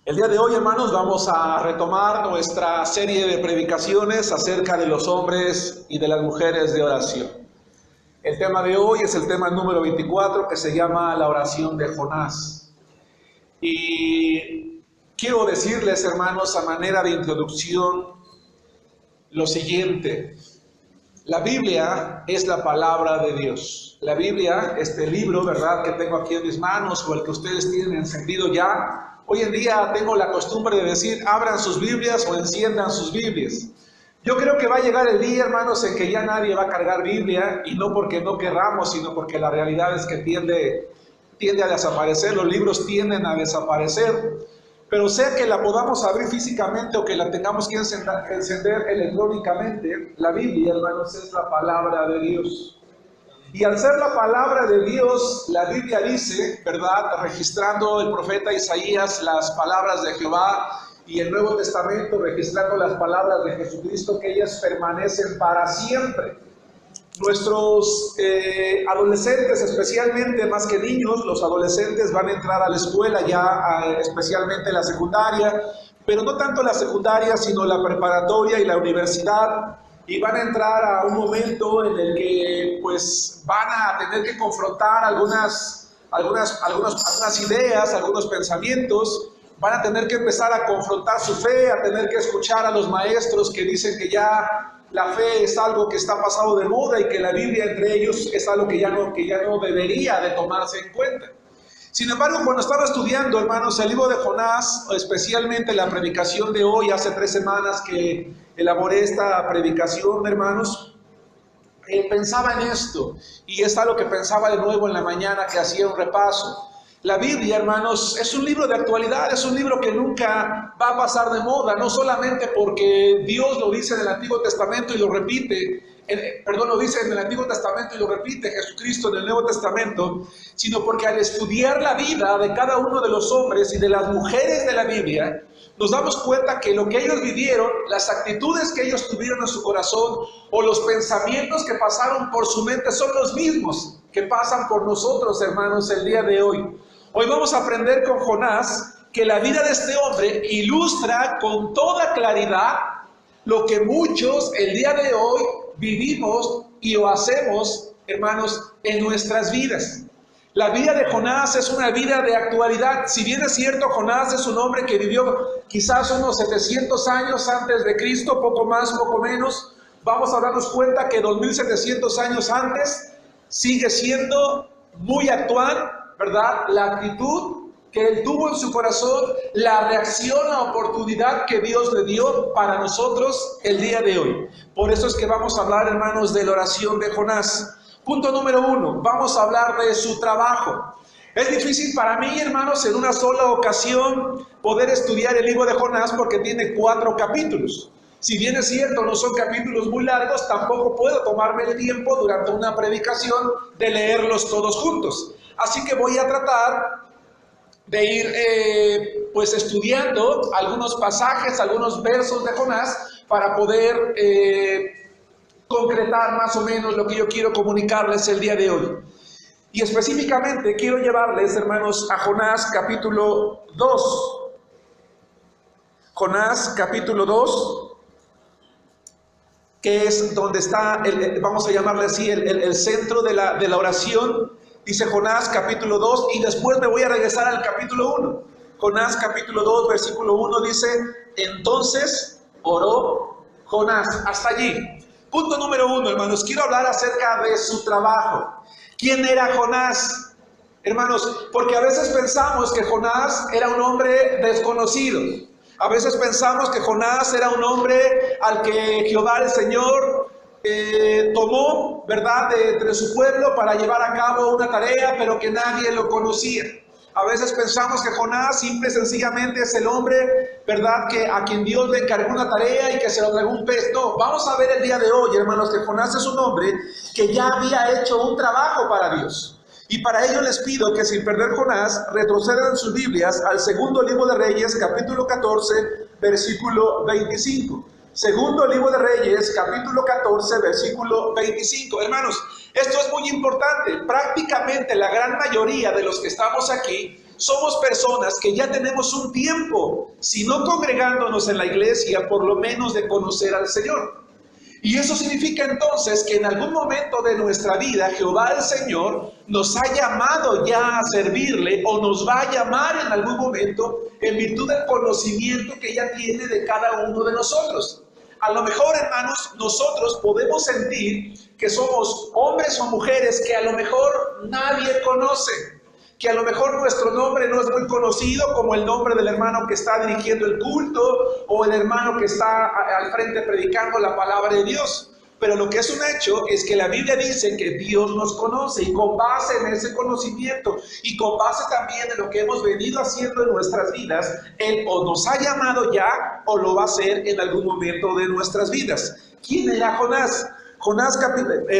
El día de hoy, hermanos, vamos a retomar nuestra serie de predicaciones acerca de los hombres y de las mujeres de oración. El tema de hoy es el tema número 24, que se llama la oración de Jonás. Y quiero decirles, hermanos, a manera de introducción, lo siguiente. La Biblia es la palabra de Dios. La Biblia, este libro, ¿verdad?, que tengo aquí en mis manos, o el que ustedes tienen encendido ya. Hoy en día tengo la costumbre de decir, abran sus Biblias o enciendan sus Biblias. Yo creo que va a llegar el día, hermanos, en que ya nadie va a cargar Biblia, y no porque no querramos, sino porque la realidad es que tiende a desaparecer, los libros tienden a desaparecer. Pero sea que la podamos abrir físicamente o que la tengamos que encender electrónicamente, la Biblia, hermanos, es la palabra de Dios. Y al ser la palabra de Dios, la Biblia dice, ¿verdad?, registrando el profeta Isaías las palabras de Jehová, y el Nuevo Testamento registrando las palabras de Jesucristo, que ellas permanecen para siempre. Nuestros adolescentes, especialmente más que niños, los adolescentes van a entrar a la escuela ya, especialmente la secundaria, pero no tanto la secundaria, sino la preparatoria y la universidad, y van a entrar a un momento en el que pues van a tener que confrontar algunas ideas, algunos pensamientos. Van a tener que empezar a confrontar su fe, a tener que escuchar a los maestros que dicen que ya la fe es algo que está pasado de moda y que la Biblia entre ellos es algo que ya no debería de tomarse en cuenta. Sin embargo, cuando estaba estudiando, hermanos, el libro de Jonás, especialmente la predicación de hoy, hace 3 semanas que elaboré esta predicación, hermanos, pensaba en esto, y es algo que pensaba de nuevo en la mañana que hacía un repaso. La Biblia, hermanos, es un libro de actualidad, es un libro que nunca va a pasar de moda, no solamente porque Dios lo dice en el Antiguo Testamento y lo repite, lo dice en el Antiguo Testamento y lo repite Jesucristo en el Nuevo Testamento, sino porque al estudiar la vida de cada uno de los hombres y de las mujeres de la Biblia, nos damos cuenta que lo que ellos vivieron, las actitudes que ellos tuvieron en su corazón o los pensamientos que pasaron por su mente son los mismos que pasan por nosotros, hermanos, el día de hoy. Hoy vamos a aprender con Jonás que la vida de este hombre ilustra con toda claridad lo que muchos el día de hoy vivimos y o hacemos, hermanos, en nuestras vidas. La vida de Jonás es una vida de actualidad. Si bien es cierto, Jonás es un hombre que vivió quizás unos 700 años antes de Cristo, poco más, poco menos, vamos a darnos cuenta que 2700 años antes sigue siendo muy actual, ¿verdad?, la actitud que él tuvo en su corazón, la reacción a la oportunidad que Dios le dio para nosotros el día de hoy. Por eso es que vamos a hablar, hermanos, de la oración de Jonás. Punto número 1, vamos a hablar de su trabajo. Es difícil para mí, hermanos, en una sola ocasión poder estudiar el libro de Jonás porque tiene 4 capítulos. Si bien es cierto, no son capítulos muy largos, tampoco puedo tomarme el tiempo durante una predicación de leerlos todos juntos. Así que voy a tratar de ir pues estudiando algunos pasajes, algunos versos de Jonás para poder concretar más o menos lo que yo quiero comunicarles el día de hoy. Y específicamente quiero llevarles, hermanos, a Jonás capítulo 2. Jonás capítulo 2, que es donde está, vamos a llamarle así, el centro de la oración. Dice Jonás capítulo 2 y después me voy a regresar al capítulo 1. Jonás capítulo 2, versículo 1 dice, entonces oró Jonás. Hasta allí. Punto número 1, hermanos, quiero hablar acerca de su trabajo. ¿Quién era Jonás? Hermanos, porque a veces pensamos que Jonás era un hombre desconocido. A veces pensamos que Jonás era un hombre al que Jehová el Señor tomó, ¿verdad?, de entre su pueblo para llevar a cabo una tarea, pero que nadie lo conocía. A veces pensamos que Jonás simple y sencillamente es el hombre, ¿verdad?, que a quien Dios le encargó una tarea y que se lo entregó un pez. No, vamos a ver el día de hoy, hermanos, que Jonás es un hombre que ya había hecho un trabajo para Dios. Y para ello les pido que sin perder Jonás, retrocedan sus Biblias al segundo libro de Reyes, capítulo 14, versículo 25. Segundo libro de Reyes, capítulo 14, versículo 25. Hermanos, esto es muy importante. Prácticamente la gran mayoría de los que estamos aquí somos personas que ya tenemos un tiempo, si no congregándonos en la iglesia, por lo menos de conocer al Señor. Y eso significa entonces que en algún momento de nuestra vida Jehová el Señor nos ha llamado ya a servirle, o nos va a llamar en algún momento en virtud del conocimiento que ya tiene de cada uno de nosotros. A lo mejor, hermanos, nosotros podemos sentir que somos hombres o mujeres que a lo mejor nadie conoce, que a lo mejor nuestro nombre no es muy conocido, como el nombre del hermano que está dirigiendo el culto o el hermano que está al frente predicando la palabra de Dios. Pero lo que es un hecho es que la Biblia dice que Dios nos conoce, y con base en ese conocimiento y con base también en lo que hemos venido haciendo en nuestras vidas, Él o nos ha llamado ya o lo va a hacer en algún momento de nuestras vidas. ¿Quién era Jonás? Jonás,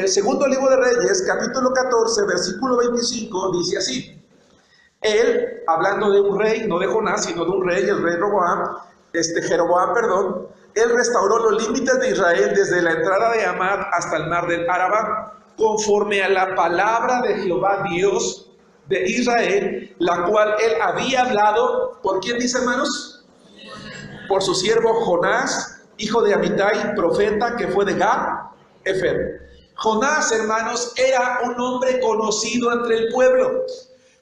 segundo libro de Reyes, capítulo 14, versículo 25, dice así. Él, hablando de un rey, no de Jonás, sino de un rey, el rey Jeroboam, él restauró los límites de Israel desde la entrada de Hamad hasta el mar del Arabá, conforme a la palabra de Jehová Dios de Israel, la cual él había hablado. ¿Por quién dice, hermanos? Por su siervo Jonás, hijo de Amitai, profeta, que fue de Gad-Hefer. Jonás, hermanos, era un hombre conocido entre el pueblo.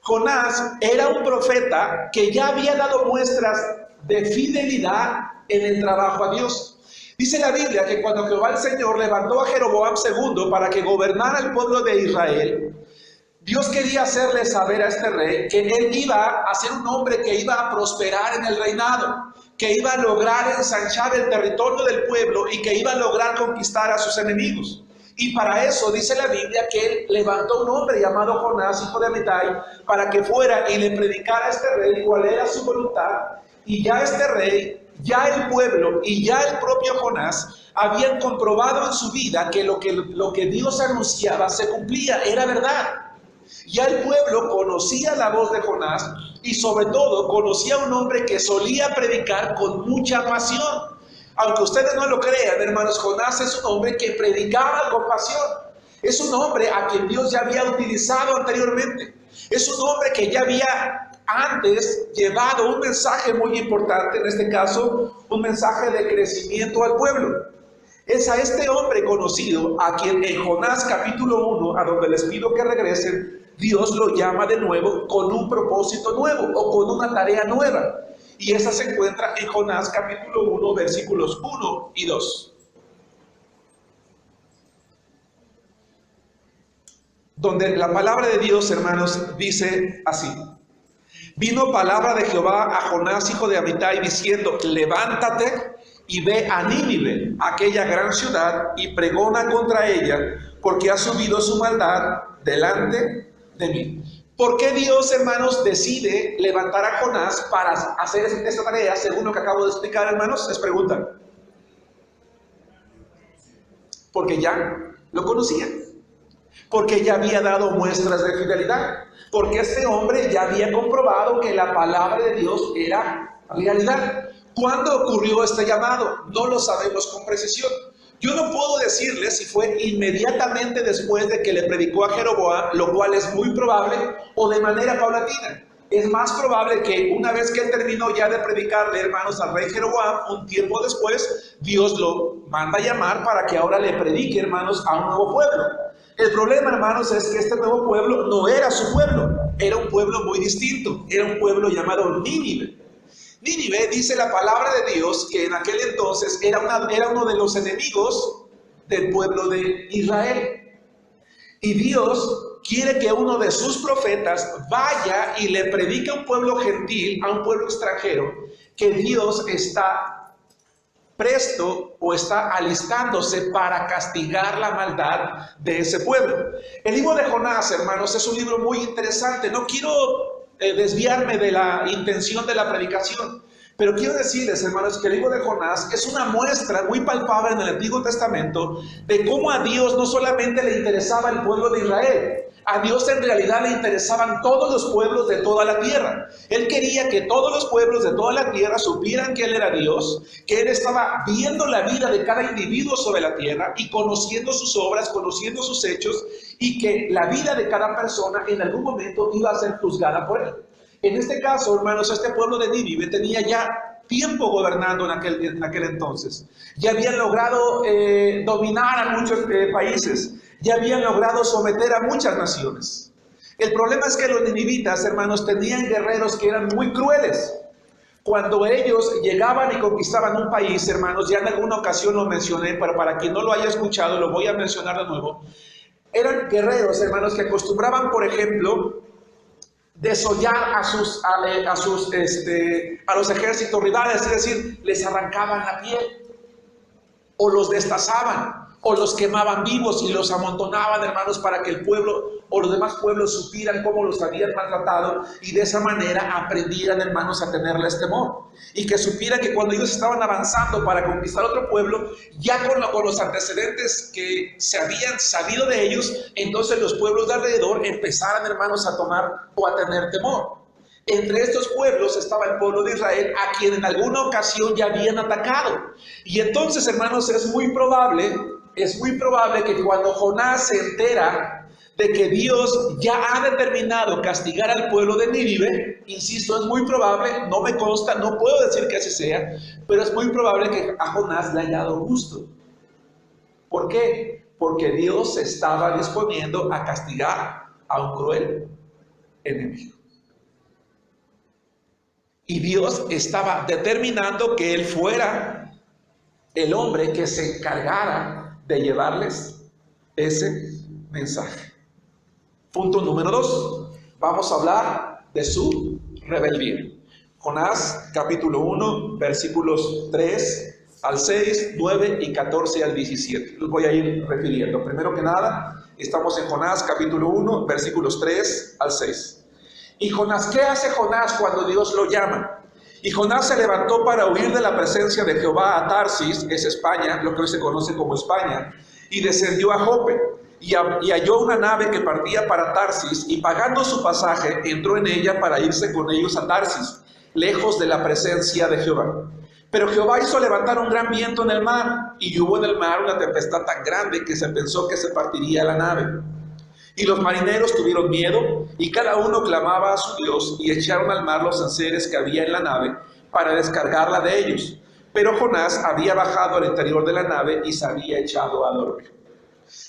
Jonás era un profeta que ya había dado muestras de fidelidad en el trabajo a Dios. Dice la Biblia que cuando Jehová el Señor levantó a Jeroboam II para que gobernara el pueblo de Israel, Dios quería hacerle saber a este rey que él iba a ser un hombre que iba a prosperar en el reinado, que iba a lograr ensanchar el territorio del pueblo y que iba a lograr conquistar a sus enemigos. Y para eso dice la Biblia que él levantó un hombre llamado Jonás, hijo de Amitai, para que fuera y le predicara a este rey cuál era su voluntad. Y ya este rey, ya el pueblo y ya el propio Jonás habían comprobado en su vida que lo que Dios anunciaba se cumplía, era verdad. Ya el pueblo conocía la voz de Jonás y sobre todo conocía a un hombre que solía predicar con mucha pasión. Aunque ustedes no lo crean, hermanos, Jonás es un hombre que predicaba con pasión. Es un hombre a quien Dios ya había utilizado anteriormente. Es un hombre que ya había antes llevado un mensaje muy importante, en este caso, un mensaje de crecimiento al pueblo. Es a este hombre conocido a quien en Jonás capítulo 1, a donde les pido que regresen, Dios lo llama de nuevo con un propósito nuevo o con una tarea nueva. Y esa se encuentra en Jonás capítulo 1, versículos 1 y 2. Donde la palabra de Dios, hermanos, dice así. Vino palabra de Jehová a Jonás, hijo de Amitai, diciendo, levántate y ve a Nínive, aquella gran ciudad, y pregona contra ella, porque ha subido su maldad delante de mí. ¿Por qué Dios, hermanos, decide levantar a Jonás para hacer esta tarea, según lo que acabo de explicar, hermanos? Les preguntan. Porque ya lo conocían. Porque ya había dado muestras de fidelidad. Porque este hombre ya había comprobado que la palabra de Dios era realidad. ¿Cuándo ocurrió este llamado? No lo sabemos con precisión. Yo no puedo decirles si fue inmediatamente después de que le predicó a Jeroboam, lo cual es muy probable, o de manera paulatina. Es más probable que una vez que él terminó ya de predicarle, hermanos, al rey Jeroboam, un tiempo después, Dios lo manda a llamar para que ahora le predique, hermanos, a un nuevo pueblo. El problema, hermanos, es que este nuevo pueblo no era su pueblo, era un pueblo muy distinto, era un pueblo llamado Nínive. Nínive, dice la palabra de Dios, que en aquel entonces era uno de los enemigos del pueblo de Israel. Y Dios quiere que uno de sus profetas vaya y le predique a un pueblo gentil, a un pueblo extranjero, que Dios está presto o está alistándose para castigar la maldad de ese pueblo. El libro de Jonás, hermanos, es un libro muy interesante. No quiero desviarme de la intención de la predicación, pero quiero decirles, hermanos, que el libro de Jonás es una muestra muy palpable en el Antiguo Testamento de cómo a Dios no solamente le interesaba el pueblo de Israel, a Dios en realidad le interesaban todos los pueblos de toda la tierra. Él quería que todos los pueblos de toda la tierra supieran que Él era Dios, que Él estaba viendo la vida de cada individuo sobre la tierra y conociendo sus obras, conociendo sus hechos, y que la vida de cada persona en algún momento iba a ser juzgada por Él. En este caso, hermanos, este pueblo de Nínive tenía ya tiempo gobernando en aquel entonces. Ya habían logrado dominar a muchos países. Ya habían logrado someter a muchas naciones. El problema es que los ninivitas, hermanos, tenían guerreros que eran muy crueles. Cuando ellos llegaban y conquistaban un país, hermanos, ya en alguna ocasión lo mencioné, pero para quien no lo haya escuchado, lo voy a mencionar de nuevo. Eran guerreros, hermanos, que acostumbraban, por ejemplo, desollar a los ejércitos rivales, es decir, les arrancaban la piel, o los destazaban, o los quemaban vivos y los amontonaban, hermanos, para que el pueblo o los demás pueblos supieran cómo los habían maltratado y de esa manera aprendieran, hermanos, a tenerles temor. Y que supieran que cuando ellos estaban avanzando para conquistar otro pueblo, ya con los antecedentes que se habían sabido de ellos, entonces los pueblos de alrededor empezaran, hermanos, a tomar o a tener temor. Entre estos pueblos estaba el pueblo de Israel, a quien en alguna ocasión ya habían atacado. Y entonces, hermanos, es muy probable que cuando Jonás se entera de que Dios ya ha determinado castigar al pueblo de Nínive, insisto, es muy probable, no me consta, no puedo decir que así sea, pero es muy probable que a Jonás le haya dado gusto. ¿Por qué? Porque Dios se estaba disponiendo a castigar a un cruel enemigo. Y Dios estaba determinando que Él fuera el hombre que se encargara de llevarles ese mensaje. Punto número 2. Vamos a hablar de su rebeldía. Jonás, capítulo 1, versículos 3 al 6, 9 y 14 al 17. Los voy a ir refiriendo. Primero que nada, estamos en Jonás, capítulo 1, versículos 3 al 6. Y Jonás, ¿qué hace Jonás cuando Dios lo llama? Y Jonás se levantó para huir de la presencia de Jehová a Tarsis, es España, lo que hoy se conoce como España, y descendió a Jope, y halló una nave que partía para Tarsis, y pagando su pasaje, entró en ella para irse con ellos a Tarsis, lejos de la presencia de Jehová. Pero Jehová hizo levantar un gran viento en el mar, y hubo en el mar una tempestad tan grande que se pensó que se partiría la nave. Y los marineros tuvieron miedo, y cada uno clamaba a su Dios, y echaron al mar los enseres que había en la nave, para descargarla de ellos. Pero Jonás había bajado al interior de la nave, y se había echado a dormir.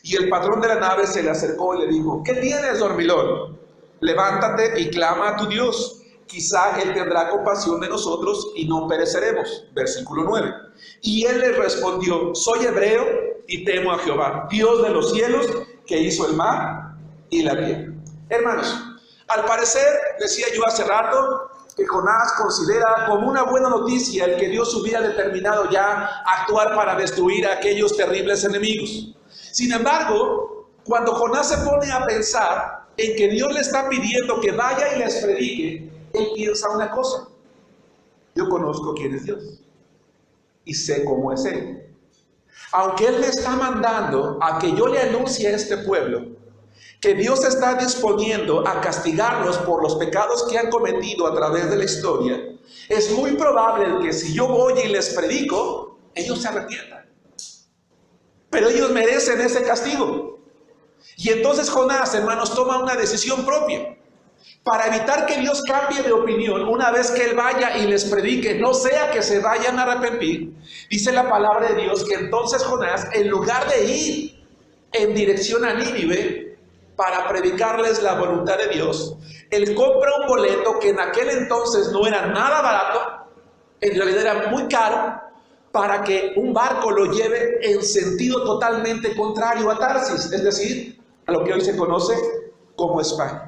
Y el patrón de la nave se le acercó y le dijo: ¿qué tienes, dormilón? Levántate y clama a tu Dios. Quizá Él tendrá compasión de nosotros, y no pereceremos. Versículo 9. Y él le respondió: soy hebreo, y temo a Jehová, Dios de los cielos, que hizo el mar y la tierra. Hermanos, al parecer, decía yo hace rato, que Jonás considera como una buena noticia el que Dios hubiera determinado ya actuar para destruir a aquellos terribles enemigos. Sin embargo, cuando Jonás se pone a pensar en que Dios le está pidiendo que vaya y les predique, él piensa una cosa: yo conozco quién es Dios y sé cómo es Él. Aunque Él me está mandando a que yo le anuncie a este pueblo que Dios está disponiendo a castigarlos por los pecados que han cometido a través de la historia, es muy probable que si yo voy y les predico, ellos se arrepientan. Pero ellos merecen ese castigo. Y entonces Jonás, hermanos, toma una decisión propia. Para evitar que Dios cambie de opinión, una vez que Él vaya y les predique, no sea que se vayan a arrepentir, dice la palabra de Dios que entonces Jonás, en lugar de ir en dirección a Nínive para predicarles la voluntad de Dios, él compra un boleto que en aquel entonces no era nada barato, en realidad era muy caro, para que un barco lo lleve en sentido totalmente contrario a Tarsis, es decir, a lo que hoy se conoce como España.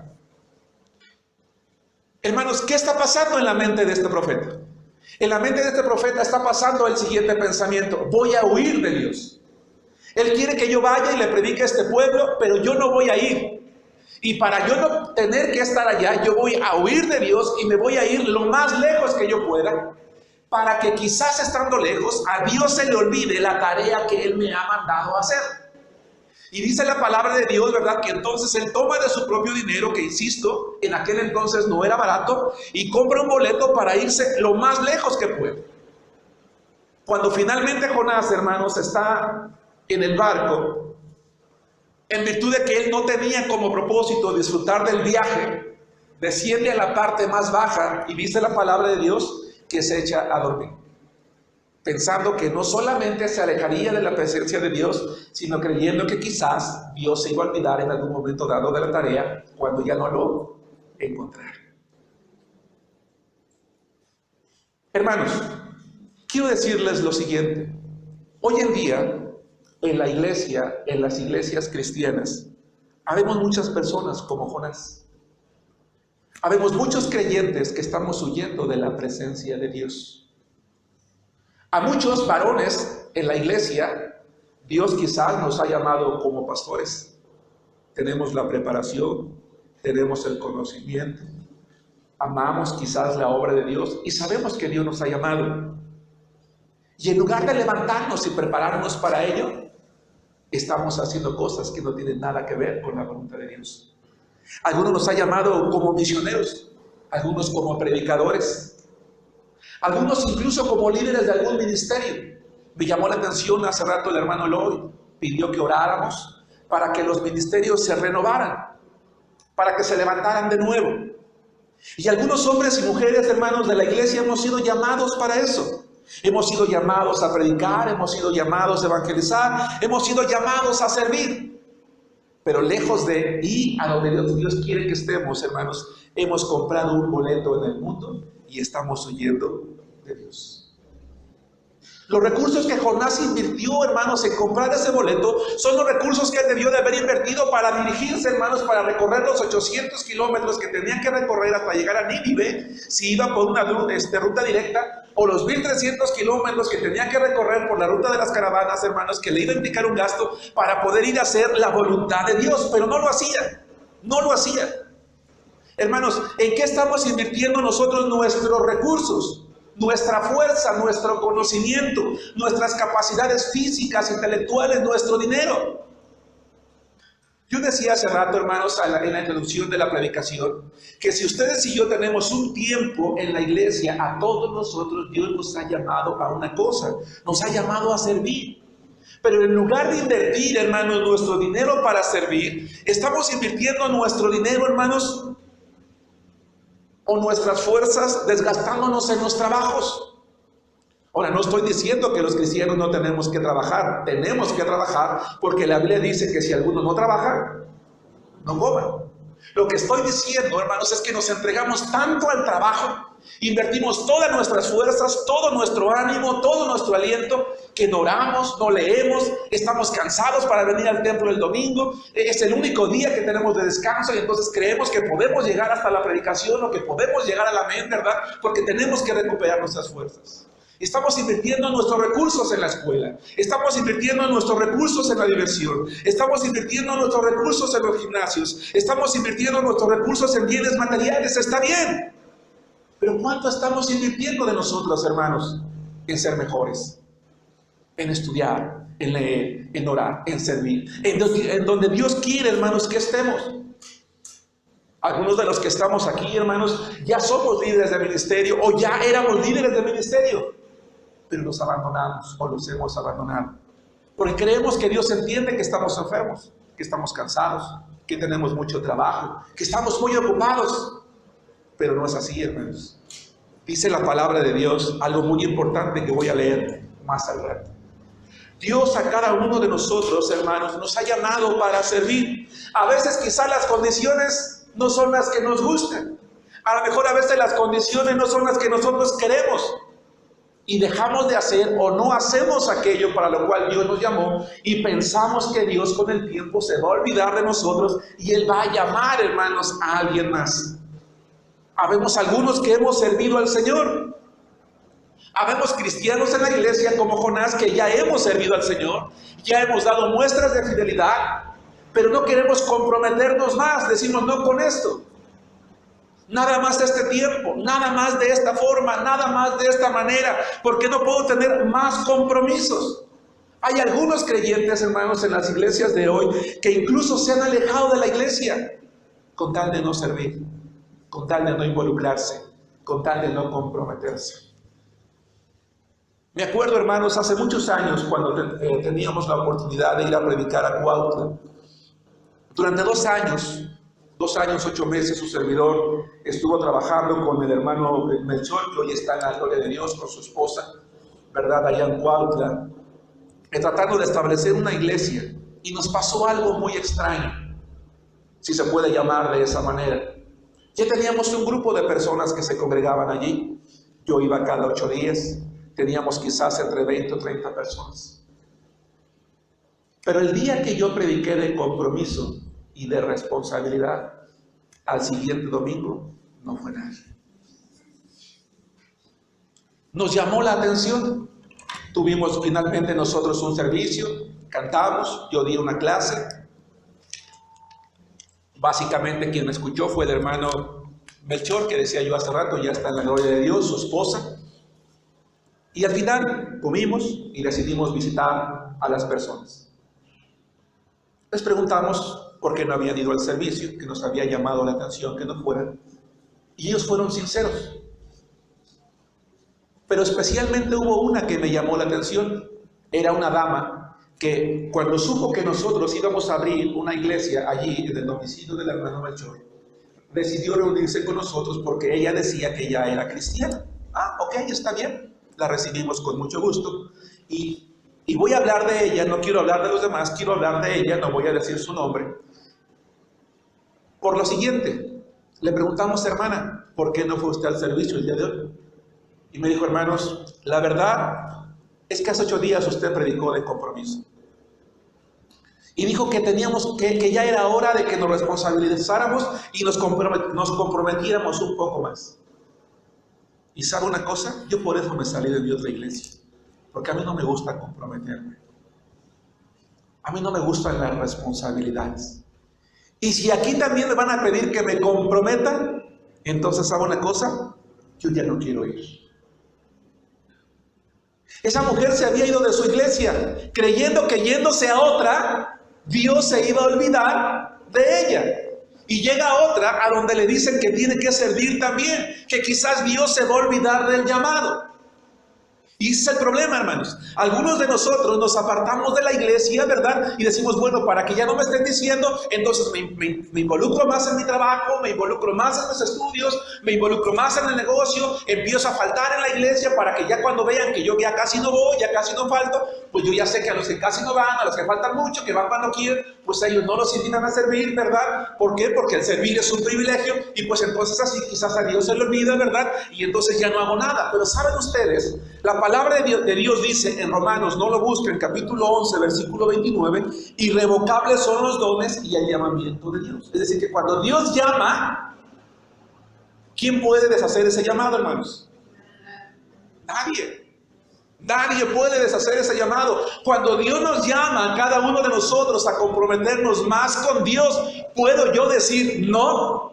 Hermanos, ¿qué está pasando en la mente de este profeta? En la mente de este profeta está pasando el siguiente pensamiento: voy a huir de Dios. Él quiere que yo vaya y le predique a este pueblo, pero yo no voy a ir. Y para yo no tener que estar allá, yo voy a huir de Dios y me voy a ir lo más lejos que yo pueda, para que quizás estando lejos a Dios se le olvide la tarea que Él me ha mandado a hacer. Y dice la palabra de Dios, ¿verdad?, que entonces él toma de su propio dinero, que insisto, en aquel entonces no era barato, y compra un boleto para irse lo más lejos que puede. Cuando finalmente Jonás, hermanos, está en el barco, en virtud de que él no tenía como propósito disfrutar del viaje, desciende a la parte más baja y dice la palabra de Dios que se echa a dormir, pensando que no solamente se alejaría de la presencia de Dios, sino creyendo que quizás Dios se iba a olvidar en algún momento dado de la tarea cuando ya no lo encontrara. Hermanos, quiero decirles lo siguiente. Hoy en día, en la iglesia, en las iglesias cristianas, habemos muchas personas como Jonás. Habemos muchos creyentes que estamos huyendo de la presencia de Dios. A muchos varones en la iglesia, Dios quizás nos ha llamado como pastores. Tenemos la preparación, tenemos el conocimiento, amamos quizás la obra de Dios y sabemos que Dios nos ha llamado. Y en lugar de levantarnos y prepararnos para ello, estamos haciendo cosas que no tienen nada que ver con la voluntad de Dios. Algunos nos ha llamado como misioneros, algunos como predicadores, algunos incluso como líderes de algún ministerio. Me llamó la atención hace rato el hermano Lloyd, pidió que oráramos para que los ministerios se renovaran, para que se levantaran de nuevo. Y algunos hombres y mujeres, hermanos de la iglesia, hemos sido llamados para eso. Hemos sido llamados a predicar, hemos sido llamados a evangelizar, hemos sido llamados a servir. Pero lejos de ir a donde Dios quiere que estemos, hermanos, hemos comprado un boleto en el mundo y estamos huyendo de Dios. Los recursos que Jonás invirtió, hermanos, en comprar ese boleto son los recursos que él debió de haber invertido para dirigirse, hermanos, para recorrer los 800 kilómetros que tenían que recorrer hasta llegar a Nínive, si iba por una ruta directa, o los 1300 kilómetros que tenían que recorrer por la ruta de las caravanas, hermanos, que le iba a implicar un gasto para poder ir a hacer la voluntad de Dios, pero no lo hacía, no lo hacía. Hermanos, ¿en qué estamos invirtiendo nosotros nuestros recursos? Nuestra fuerza, nuestro conocimiento, nuestras capacidades físicas, intelectuales, nuestro dinero. Yo decía hace rato, hermanos, en la introducción de la predicación, que si ustedes y yo tenemos un tiempo en la iglesia, a todos nosotros Dios nos ha llamado a una cosa, nos ha llamado a servir. Pero en lugar de invertir, hermanos, nuestro dinero para servir, estamos invirtiendo nuestro dinero, hermanos, o nuestras fuerzas desgastándonos en los trabajos. Ahora, no estoy diciendo que los cristianos no tenemos que trabajar porque la Biblia dice que si alguno no trabaja, no coma. Lo que estoy diciendo, hermanos, es que nos entregamos tanto al trabajo, invertimos todas nuestras fuerzas, todo nuestro ánimo, todo nuestro aliento, que no oramos, no leemos, estamos cansados para venir al templo el domingo, es el único día que tenemos de descanso y entonces creemos que podemos llegar hasta la predicación o que podemos llegar a la mente, ¿verdad? Porque tenemos que recuperar nuestras fuerzas. Estamos invirtiendo nuestros recursos en la escuela, estamos invirtiendo nuestros recursos en la diversión, estamos invirtiendo nuestros recursos en los gimnasios, estamos invirtiendo nuestros recursos en bienes materiales, está bien. Pero ¿cuánto estamos invirtiendo de nosotros, hermanos, en ser mejores? En estudiar, en leer, en orar, en servir, en donde Dios quiere, hermanos, que estemos. Algunos de los que estamos aquí, hermanos, ya somos líderes de ministerio o ya éramos líderes de ministerio, pero los abandonamos o los hemos abandonado. Porque creemos que Dios entiende que estamos enfermos, que estamos cansados, que tenemos mucho trabajo, que estamos muy ocupados. Pero no es así, hermanos. Dice la palabra de Dios algo muy importante que voy a leer más al rato. Dios a cada uno de nosotros, hermanos, nos ha llamado para servir. A veces quizás las condiciones no son las que nos gustan. A lo mejor a veces las condiciones no son las que nosotros queremos. Y dejamos de hacer o no hacemos aquello para lo cual Dios nos llamó y pensamos que Dios con el tiempo se va a olvidar de nosotros y Él va a llamar, hermanos, a alguien más. Habemos algunos que hemos servido al Señor. Habemos cristianos en la iglesia como Jonás que ya hemos servido al Señor, ya hemos dado muestras de fidelidad, pero no queremos comprometernos más. Decimos, no con esto, nada más este tiempo, nada más de esta forma, nada más de esta manera, porque no puedo tener más compromisos. Hay algunos creyentes, hermanos, en las iglesias de hoy que incluso se han alejado de la iglesia con tal de no servir, con tal de no involucrarse, con tal de no comprometerse. Me acuerdo, hermanos, hace muchos años cuando teníamos la oportunidad de ir a predicar a Cuautla. Durante 2 años 2 años, 8 meses, su servidor estuvo trabajando con el hermano Melchor, que hoy está en la gloria de Dios con su esposa, ¿verdad? Allá en Cuautla, tratando de establecer una iglesia. Y nos pasó algo muy extraño, si se puede llamar de esa manera. Ya teníamos un grupo de personas que se congregaban allí. Yo iba cada 8 días. Teníamos quizás entre 20 o 30 personas. Pero el día que yo prediqué de compromiso y de responsabilidad, al siguiente domingo no fue nadie. Nos llamó la atención. Tuvimos finalmente nosotros un servicio, cantamos, yo di una clase. Básicamente quien me escuchó fue el hermano Melchor, que decía yo hace rato, ya está en la gloria de Dios, su esposa. Y al final comimos y decidimos visitar a las personas. Les preguntamos por qué no habían ido al servicio, que nos había llamado la atención que no fueran. Y ellos fueron sinceros. Pero especialmente hubo una que me llamó la atención. Era una dama que cuando supo que nosotros íbamos a abrir una iglesia allí en el domicilio del hermano Melchor, decidió reunirse con nosotros porque ella decía que ya era cristiana. Ah, ok, está bien. La recibimos con mucho gusto. Y voy a hablar de ella, no quiero hablar de los demás, quiero hablar de ella, no voy a decir su nombre. Por lo siguiente, le preguntamos, hermana, ¿por qué no fue usted al servicio el día de hoy? Y me dijo, hermanos, la verdad es que hace 8 días usted predicó de compromiso. Y dijo que teníamos que ya era hora de que nos responsabilizáramos y nos comprometiéramos un poco más. ¿Y sabe una cosa? Yo por eso me salí de mi otra iglesia. Porque a mí no me gusta comprometerme. A mí no me gustan las responsabilidades. Y si aquí también me van a pedir que me comprometa, entonces, ¿sabe una cosa? Yo ya no quiero ir. Esa mujer se había ido de su iglesia, creyendo que yéndose a otra, Dios se iba a olvidar de ella. Y llega a otra a donde le dicen que tiene que servir también, que quizás Dios se va a olvidar del llamado. Y ese es el problema, hermanos. Algunos de nosotros nos apartamos de la iglesia, ¿verdad? Y decimos, bueno, para que ya no me estén diciendo, entonces me involucro más en mi trabajo, me involucro más en los estudios, me involucro más en el negocio, empiezo a faltar en la iglesia para que ya cuando vean que yo ya casi no voy, ya casi no falto, pues yo ya sé que a los que casi no van, a los que faltan mucho, que van cuando quieren, pues ellos no los invitan a servir, ¿verdad? ¿Por qué? Porque el servir es un privilegio y pues entonces así quizás a Dios se le olvida, ¿verdad? Y entonces ya no hago nada. Pero ¿saben ustedes? La palabra de Dios dice en Romanos, no lo busquen, capítulo 11, versículo 29, irrevocables son los dones y el llamamiento de Dios. Es decir, que cuando Dios llama, ¿quién puede deshacer ese llamado, hermanos? Nadie. Nadie puede deshacer ese llamado. Cuando Dios nos llama a cada uno de nosotros a comprometernos más con Dios, ¿puedo yo decir no?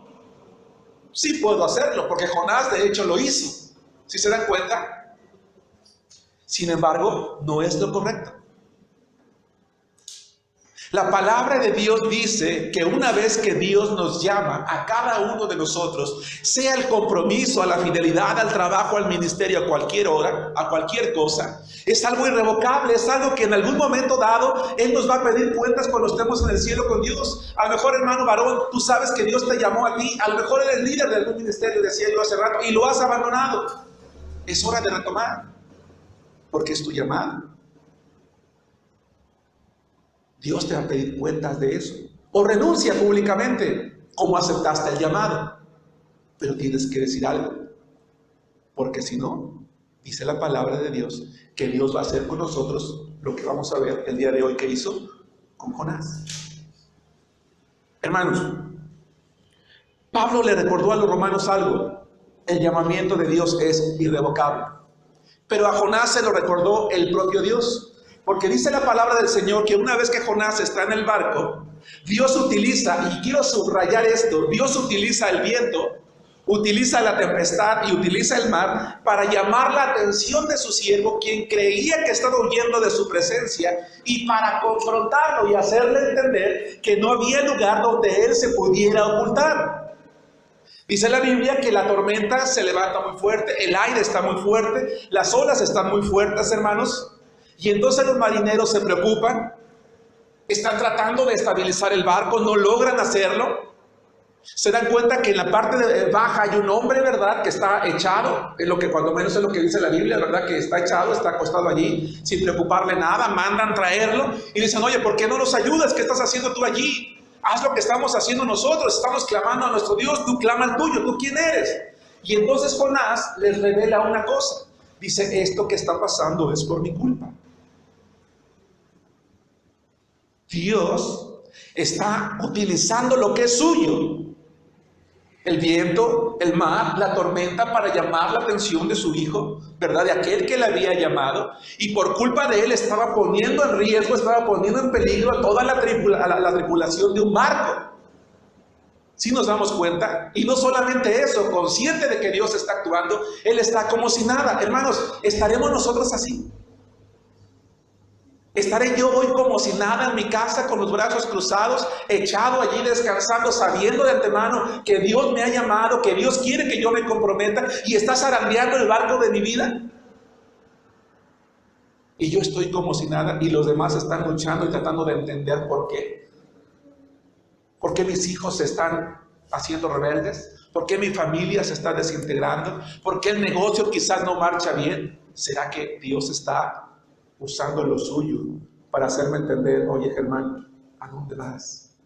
Sí puedo hacerlo, porque Jonás de hecho lo hizo. ¿Sí se dan cuenta? Sin embargo, no es lo correcto. La palabra de Dios dice que una vez que Dios nos llama a cada uno de nosotros, sea el compromiso, a la fidelidad, al trabajo, al ministerio, a cualquier hora, a cualquier cosa, es algo irrevocable, es algo que en algún momento dado Él nos va a pedir cuentas cuando estemos en el cielo con Dios. A lo mejor, hermano varón, tú sabes que Dios te llamó a ti, a lo mejor eres líder de algún ministerio, decía yo hace rato, y lo has abandonado. Es hora de retomar, porque es tu llamado. Dios te va a pedir cuentas de eso. O renuncia públicamente, como aceptaste el llamado. Pero tienes que decir algo. Porque si no, dice la palabra de Dios, que Dios va a hacer con nosotros lo que vamos a ver el día de hoy que hizo con Jonás. Hermanos, Pablo le recordó a los romanos algo. El llamamiento de Dios es irrevocable. Pero a Jonás se lo recordó el propio Dios. Porque dice la palabra del Señor que una vez que Jonás está en el barco, Dios utiliza, y quiero subrayar esto, Dios utiliza el viento, utiliza la tempestad y utiliza el mar para llamar la atención de su siervo, quien creía que estaba huyendo de su presencia, y para confrontarlo y hacerle entender que no había lugar donde él se pudiera ocultar. Dice la Biblia que la tormenta se levanta muy fuerte, el aire está muy fuerte, las olas están muy fuertes, hermanos. Y entonces los marineros se preocupan, están tratando de estabilizar el barco, no logran hacerlo. Se dan cuenta que en la parte baja hay un hombre, ¿verdad?, que está echado, es lo que cuando menos es lo que dice la Biblia, ¿verdad?, que está echado, está acostado allí, sin preocuparle nada. Mandan traerlo y dicen: oye, ¿por qué no nos ayudas? ¿Qué estás haciendo tú allí? Haz lo que estamos haciendo nosotros, estamos clamando a nuestro Dios, tú clama al tuyo, ¿tú quién eres? Y entonces Jonás les revela una cosa, dice: esto que está pasando es por mi culpa. Dios está utilizando lo que es suyo, el viento, el mar, la tormenta, para llamar la atención de su hijo, ¿verdad?, de aquel que le había llamado, y por culpa de él estaba poniendo en riesgo, estaba poniendo en peligro a toda la tripulación de un barco. ¿Sí nos damos cuenta? Y no solamente eso, consciente de que Dios está actuando, él está como si nada. Hermanos, ¿estaremos nosotros así? ¿Estaré yo hoy como si nada en mi casa, con los brazos cruzados, echado allí descansando, sabiendo de antemano que Dios me ha llamado, que Dios quiere que yo me comprometa, y está zarandeando el barco de mi vida? Y yo estoy como si nada, y los demás están luchando y tratando de entender por qué. ¿Por qué mis hijos se están haciendo rebeldes? ¿Por qué mi familia se está desintegrando? ¿Por qué el negocio quizás no marcha bien? ¿Será que Dios está usando lo suyo para hacerme entender: oye, Germán, ¿a dónde vas?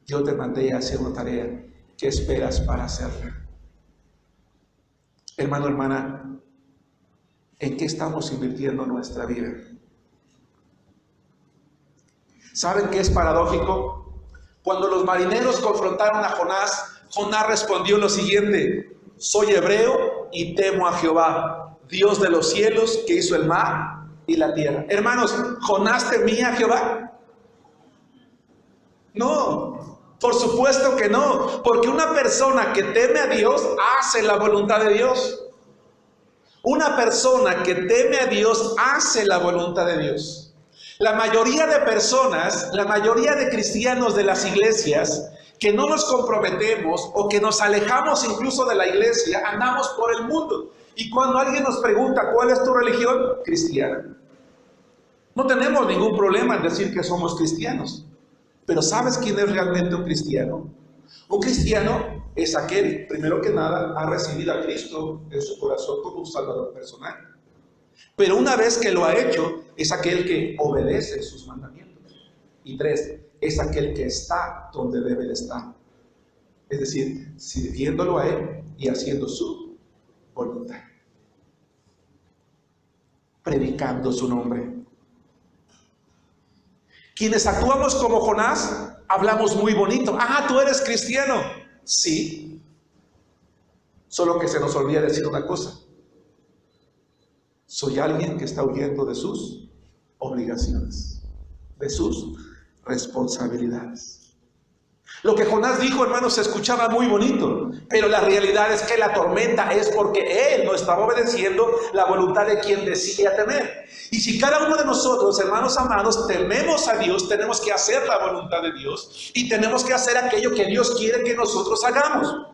Yo te mandé a hacer una tarea, ¿qué esperas para hacerla? Hermano, hermana, ¿en qué estamos invirtiendo nuestra vida? ¿Saben qué es paradójico? Cuando los marineros confrontaron a Jonás, Jonás respondió lo siguiente: soy hebreo y temo a Jehová, Dios de los cielos, que hizo el mar y la tierra. Hermanos, ¿Jonás temía a Jehová? No, por supuesto que no, porque una persona que teme a Dios hace la voluntad de Dios. Una persona que teme a Dios hace la voluntad de Dios. La mayoría de personas, la mayoría de cristianos de las iglesias, que no nos comprometemos o que nos alejamos incluso de la iglesia, andamos por el mundo. Y cuando alguien nos pregunta: ¿cuál es tu religión? Cristiana. No tenemos ningún problema en decir que somos cristianos. Pero ¿sabes quién es realmente un cristiano? Un cristiano es aquel, primero que nada, ha recibido a Cristo en su corazón como un salvador personal. Pero una vez que lo ha hecho, es aquel que obedece sus mandamientos. Y 3, es aquel que está donde debe de estar. Es decir, sirviéndolo a Él y haciendo su voluntad, predicando su nombre. Quienes actuamos como Jonás, hablamos muy bonito: ah, tú eres cristiano. Sí, solo que se nos olvida decir una cosa: soy alguien que está huyendo de sus obligaciones, de sus responsabilidades. Lo que Jonás dijo, hermanos, se escuchaba muy bonito, pero la realidad es que la tormenta es porque él no estaba obedeciendo la voluntad de quien decía temer. Y si cada uno de nosotros, hermanos amados, tememos a Dios, tenemos que hacer la voluntad de Dios y tenemos que hacer aquello que Dios quiere que nosotros hagamos.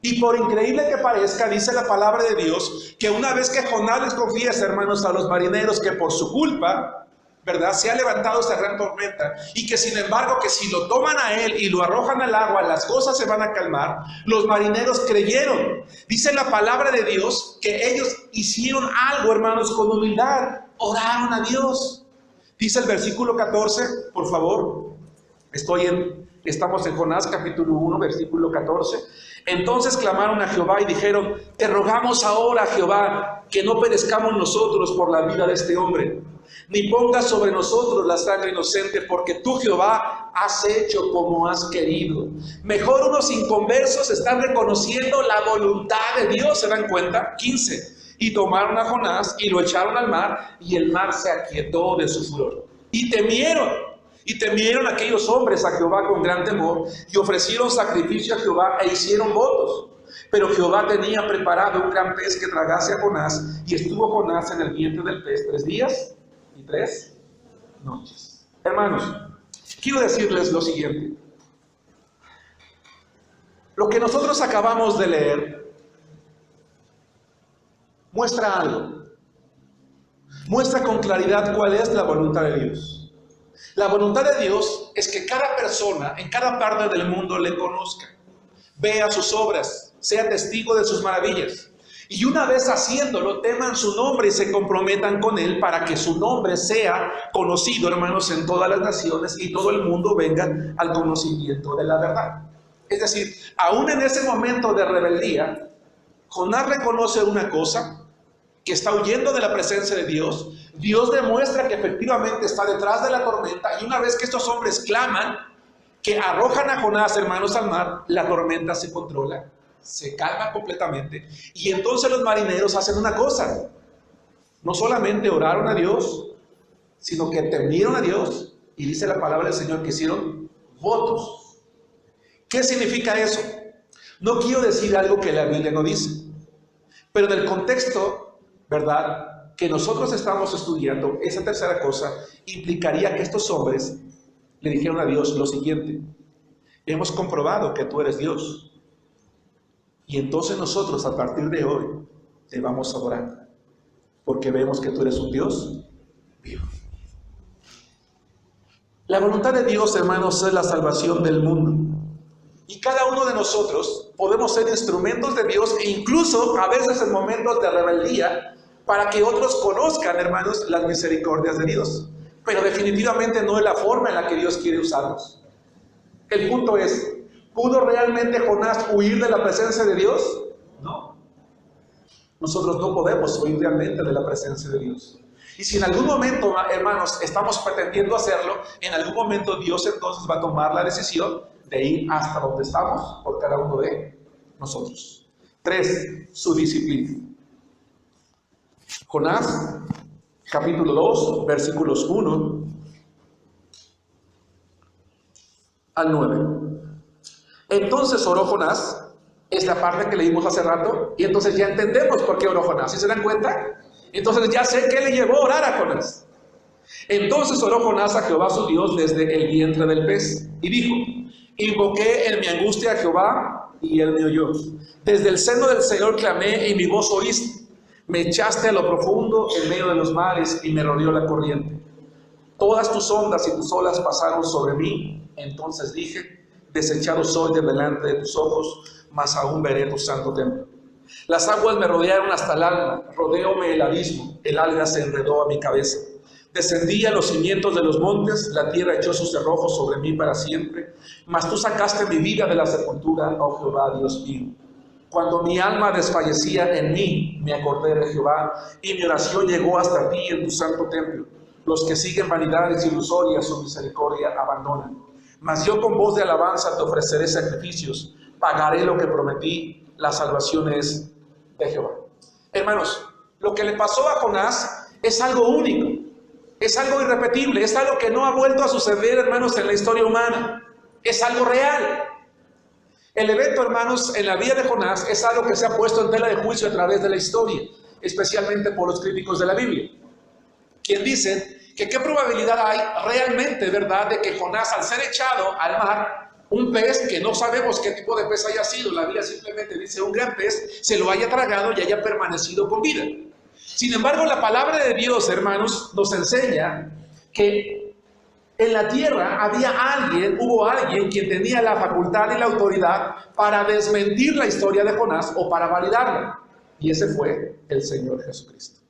Y por increíble que parezca, dice la palabra de Dios que una vez que Jonás les confiesa, hermanos, a los marineros que por su culpa, ¿verdad?, se ha levantado esta gran tormenta, y que sin embargo que si lo toman a él y lo arrojan al agua, las cosas se van a calmar, los marineros creyeron. Dice la palabra de Dios que ellos hicieron algo, hermanos, con humildad, oraron a Dios. Dice el versículo 14, por favor, estamos en Jonás capítulo 1, versículo 14. Entonces clamaron a Jehová y dijeron: te rogamos ahora, Jehová, que no perezcamos nosotros por la vida de este hombre, ni pongas sobre nosotros la sangre inocente, porque tú, Jehová, has hecho como has querido. Mejor unos inconversos están reconociendo la voluntad de Dios, ¿se dan cuenta? 15. Y tomaron a Jonás y lo echaron al mar, y el mar se aquietó de su furor. Y temieron aquellos hombres a Jehová con gran temor, y ofrecieron sacrificio a Jehová e hicieron votos. Pero Jehová tenía preparado un gran pez que tragase a Jonás, y estuvo Jonás en el vientre del pez 3 días y 3 noches. Hermanos, quiero decirles lo siguiente: lo que nosotros acabamos de leer muestra algo, muestra con claridad cuál es la voluntad de Dios. La voluntad de Dios es que cada persona en cada parte del mundo le conozca, vea sus obras, sea testigo de sus maravillas. Y una vez haciéndolo, teman su nombre y se comprometan con él para que su nombre sea conocido, hermanos, en todas las naciones y todo el mundo venga al conocimiento de la verdad. Es decir, aún en ese momento de rebeldía, Jonás reconoce una cosa, que está huyendo de la presencia de Dios. Dios demuestra que efectivamente está detrás de la tormenta, y una vez que estos hombres claman, que arrojan a Jonás, hermanos, al mar, la tormenta se controla, se calma completamente, y entonces los marineros hacen una cosa: no solamente oraron a Dios, sino que temieron a Dios, y dice la palabra del Señor que hicieron votos. ¿Qué significa eso? No quiero decir algo que la Biblia no dice, pero en el contexto, ¿verdad?, que nosotros estamos estudiando, esa tercera cosa implicaría que estos hombres le dijeron a Dios lo siguiente: hemos comprobado que tú eres Dios, y entonces nosotros a partir de hoy te vamos a adorar, porque vemos que tú eres un Dios vivo. La voluntad de Dios, hermanos, es la salvación del mundo. Y cada uno de nosotros podemos ser instrumentos de Dios, e incluso a veces en momentos de rebeldía, para que otros conozcan, hermanos, las misericordias de Dios. Pero definitivamente no es la forma en la que Dios quiere usarnos. El punto es: ¿pudo realmente Jonás huir de la presencia de Dios? No. Nosotros no podemos huir realmente de la presencia de Dios. Y si en algún momento, hermanos, estamos pretendiendo hacerlo, en algún momento Dios entonces va a tomar la decisión de ir hasta donde estamos por cada uno de nosotros. 3. Su disciplina. Jonás, capítulo 2, versículos 1 al 9. Entonces oró Jonás, es la parte que leímos hace rato, y entonces ya entendemos por qué oró Jonás. ¿Sí se dan cuenta? Entonces ya sé qué le llevó a orar a Jonás. Entonces oró Jonás a Jehová su Dios desde el vientre del pez, y dijo: invoqué en mi angustia a Jehová, y él me oyó. Desde el seno del Señor clamé, y mi voz oíste. Me echaste a lo profundo en medio de los mares, y me rodeó la corriente. Todas tus ondas y tus olas pasaron sobre mí. Entonces dije: desechado soy de delante de tus ojos, mas aún veré tu santo templo. Las aguas me rodearon hasta el alma, rodeóme el abismo, el alga se enredó a mi cabeza. Descendí a los cimientos de los montes, la tierra echó sus cerrojos sobre mí para siempre. Mas tú sacaste mi vida de la sepultura, oh Jehová, Dios mío. Cuando mi alma desfallecía en mí, me acordé de Jehová, y mi oración llegó hasta ti en tu santo templo. Los que siguen vanidades ilusorias su misericordia abandonan. Mas yo con voz de alabanza te ofreceré sacrificios, pagaré lo que prometí, la salvación es de Jehová. Hermanos, lo que le pasó a Jonás es algo único, es algo irrepetible, es algo que no ha vuelto a suceder, hermanos, en la historia humana, es algo real. El evento, hermanos, en la vida de Jonás es algo que se ha puesto en tela de juicio a través de la historia, especialmente por los críticos de la Biblia, quien dicen que qué probabilidad hay realmente, ¿verdad?, de que Jonás, al ser echado al mar, un pez que no sabemos qué tipo de pez haya sido, la Biblia simplemente dice un gran pez, se lo haya tragado y haya permanecido con vida. Sin embargo, la palabra de Dios, hermanos, nos enseña que en la tierra hubo alguien quien tenía la facultad y la autoridad para desmentir la historia de Jonás o para validarla, y ese fue el Señor Jesucristo.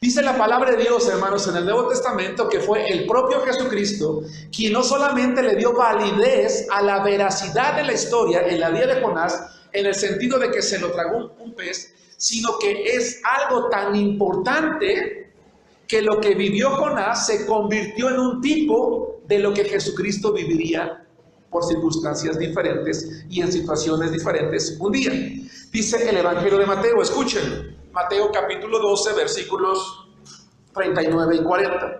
Dice la palabra de Dios, hermanos, en el Nuevo Testamento, que fue el propio Jesucristo quien no solamente le dio validez a la veracidad de la historia en la vida de Jonás, en el sentido de que se lo tragó un pez, sino que es algo tan importante que lo que vivió Jonás se convirtió en un tipo de lo que Jesucristo viviría por circunstancias diferentes y en situaciones diferentes un día. Dice el Evangelio de Mateo, escuchen, Mateo capítulo 12, versículos 39 y 40.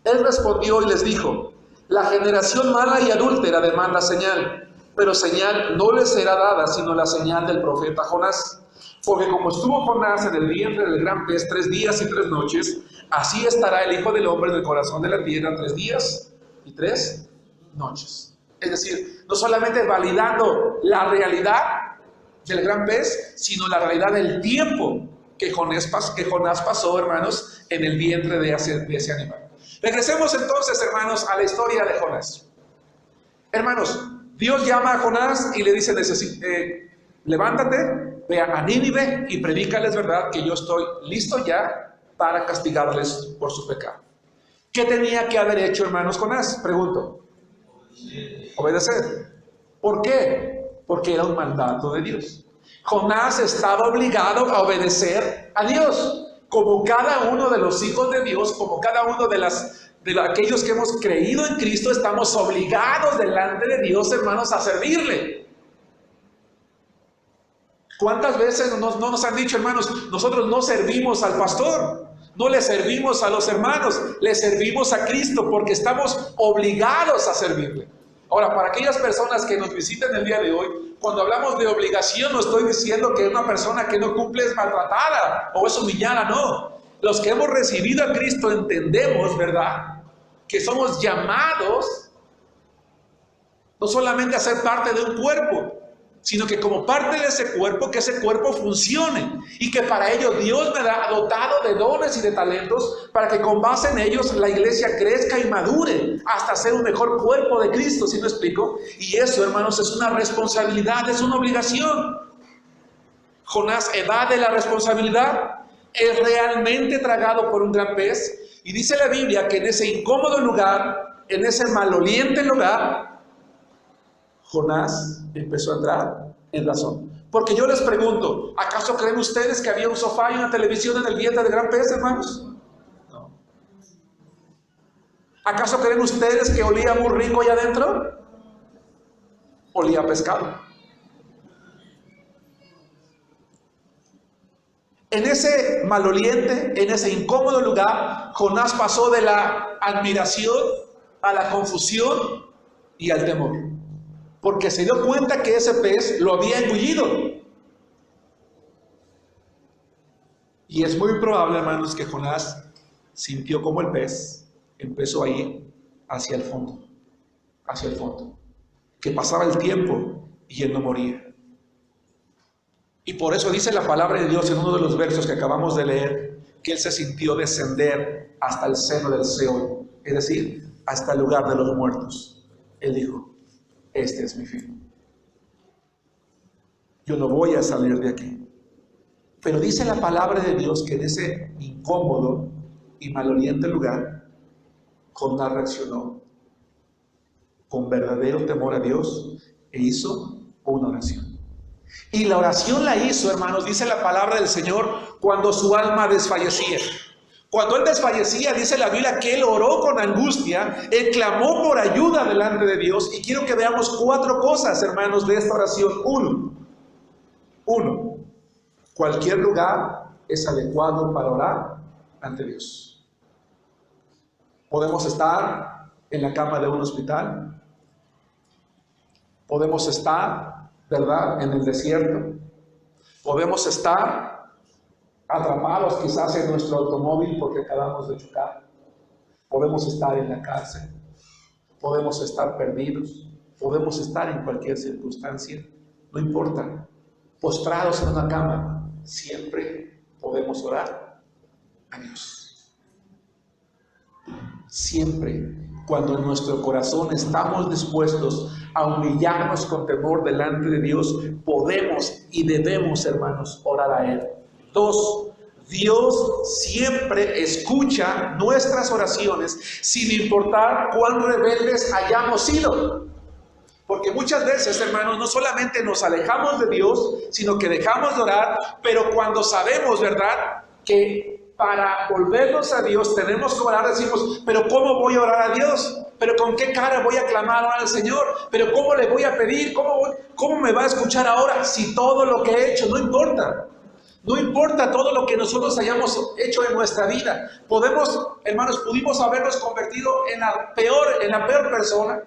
Él respondió y les dijo: la generación mala y adúltera demanda señal, pero señal no les será dada sino la señal del profeta Jonás. Porque como estuvo Jonás en el vientre del gran pez 3 días y 3 noches, así estará el Hijo del Hombre en el corazón de la tierra 3 días y 3 noches. Es decir, no solamente validando la realidad del gran pez, sino la realidad del tiempo que Jonás pasó, hermanos, en el vientre de ese animal. Regresemos entonces, hermanos, a la historia de Jonás. Hermanos, Dios llama a Jonás y le dice, levántate, ve a Nínive y predícales, ¿verdad?, que yo estoy listo ya para castigarles por su pecado. ¿Qué tenía que haber hecho, hermanos, Jonás? Pregunto. Obedecer. ¿Por qué? Porque era un mandato de Dios. Jonás estaba obligado a obedecer a Dios, como cada uno de los hijos de Dios, como cada uno de aquellos que hemos creído en Cristo, estamos obligados delante de Dios, hermanos, a servirle. ¿Cuántas veces no nos han dicho, hermanos, nosotros no servimos al pastor, no le servimos a los hermanos, le servimos a Cristo porque estamos obligados a servirle? Ahora, para aquellas personas que nos visiten el día de hoy, cuando hablamos de obligación, no estoy diciendo que una persona que no cumple es maltratada o es humillada, no. Los que hemos recibido a Cristo entendemos, ¿verdad?, que somos llamados no solamente a ser parte de un cuerpo, sino que como parte de ese cuerpo, que ese cuerpo funcione, y que para ello Dios me ha dotado de dones y de talentos para que con base en ellos la iglesia crezca y madure hasta ser un mejor cuerpo de Cristo, ¿sí me explico? Y eso, hermanos, es una responsabilidad, es una obligación. Jonás evade la responsabilidad, es realmente tragado por un gran pez, y dice la Biblia que en ese incómodo lugar, en ese maloliente lugar, Jonás empezó a entrar en razón. Porque yo les pregunto, ¿acaso creen ustedes que había un sofá y una televisión en el vientre del gran pez, hermanos? No. ¿Acaso creen ustedes que olía muy rico allá adentro? Olía a pescado. En ese maloliente, en ese incómodo lugar, Jonás pasó de la admiración a la confusión y al temor. Porque se dio cuenta que ese pez lo había engullido. Y es muy probable, hermanos, que Jonás sintió como el pez empezó a ir hacia el fondo, que pasaba el tiempo y él no moría. Y por eso dice la palabra de Dios en uno de los versos que acabamos de leer, que él se sintió descender hasta el seno del Seol, es decir, hasta el lugar de los muertos. Él dijo, este es mi fin. Yo no voy a salir de aquí. Pero dice la palabra de Dios que en ese incómodo y maloliente lugar, Jonás reaccionó con verdadero temor a Dios e hizo una oración. Y la oración la hizo, hermanos, dice la palabra del Señor, cuando su alma desfallecía. Cuando él desfallecía, dice la Biblia que él oró con angustia, él clamó por ayuda delante de Dios. Y quiero que veamos 4 cosas, hermanos, de esta oración. Uno, cualquier lugar es adecuado para orar ante Dios. Podemos estar en la cama de un hospital, podemos estar, ¿verdad?, en el desierto, podemos estar atrapados quizás en nuestro automóvil porque acabamos de chocar, podemos estar en la cárcel, podemos estar perdidos, podemos estar en cualquier circunstancia, no importa, postrados en una cama, siempre podemos orar a Dios. Siempre, cuando en nuestro corazón estamos dispuestos a humillarnos con temor delante de Dios, podemos y debemos, hermanos, orar a Él. 2, Dios siempre escucha nuestras oraciones sin importar cuán rebeldes hayamos sido. Porque muchas veces, hermanos, no solamente nos alejamos de Dios, sino que dejamos de orar, pero cuando sabemos, ¿verdad?, que para volvernos a Dios tenemos que orar, decimos, pero ¿cómo voy a orar a Dios? ¿Pero con qué cara voy a clamar al Señor? ¿Pero cómo le voy a pedir? ¿Cómo me va a escuchar ahora si todo lo que he hecho no importa? No importa todo lo que nosotros hayamos hecho en nuestra vida. Pudimos habernos convertido en la peor persona,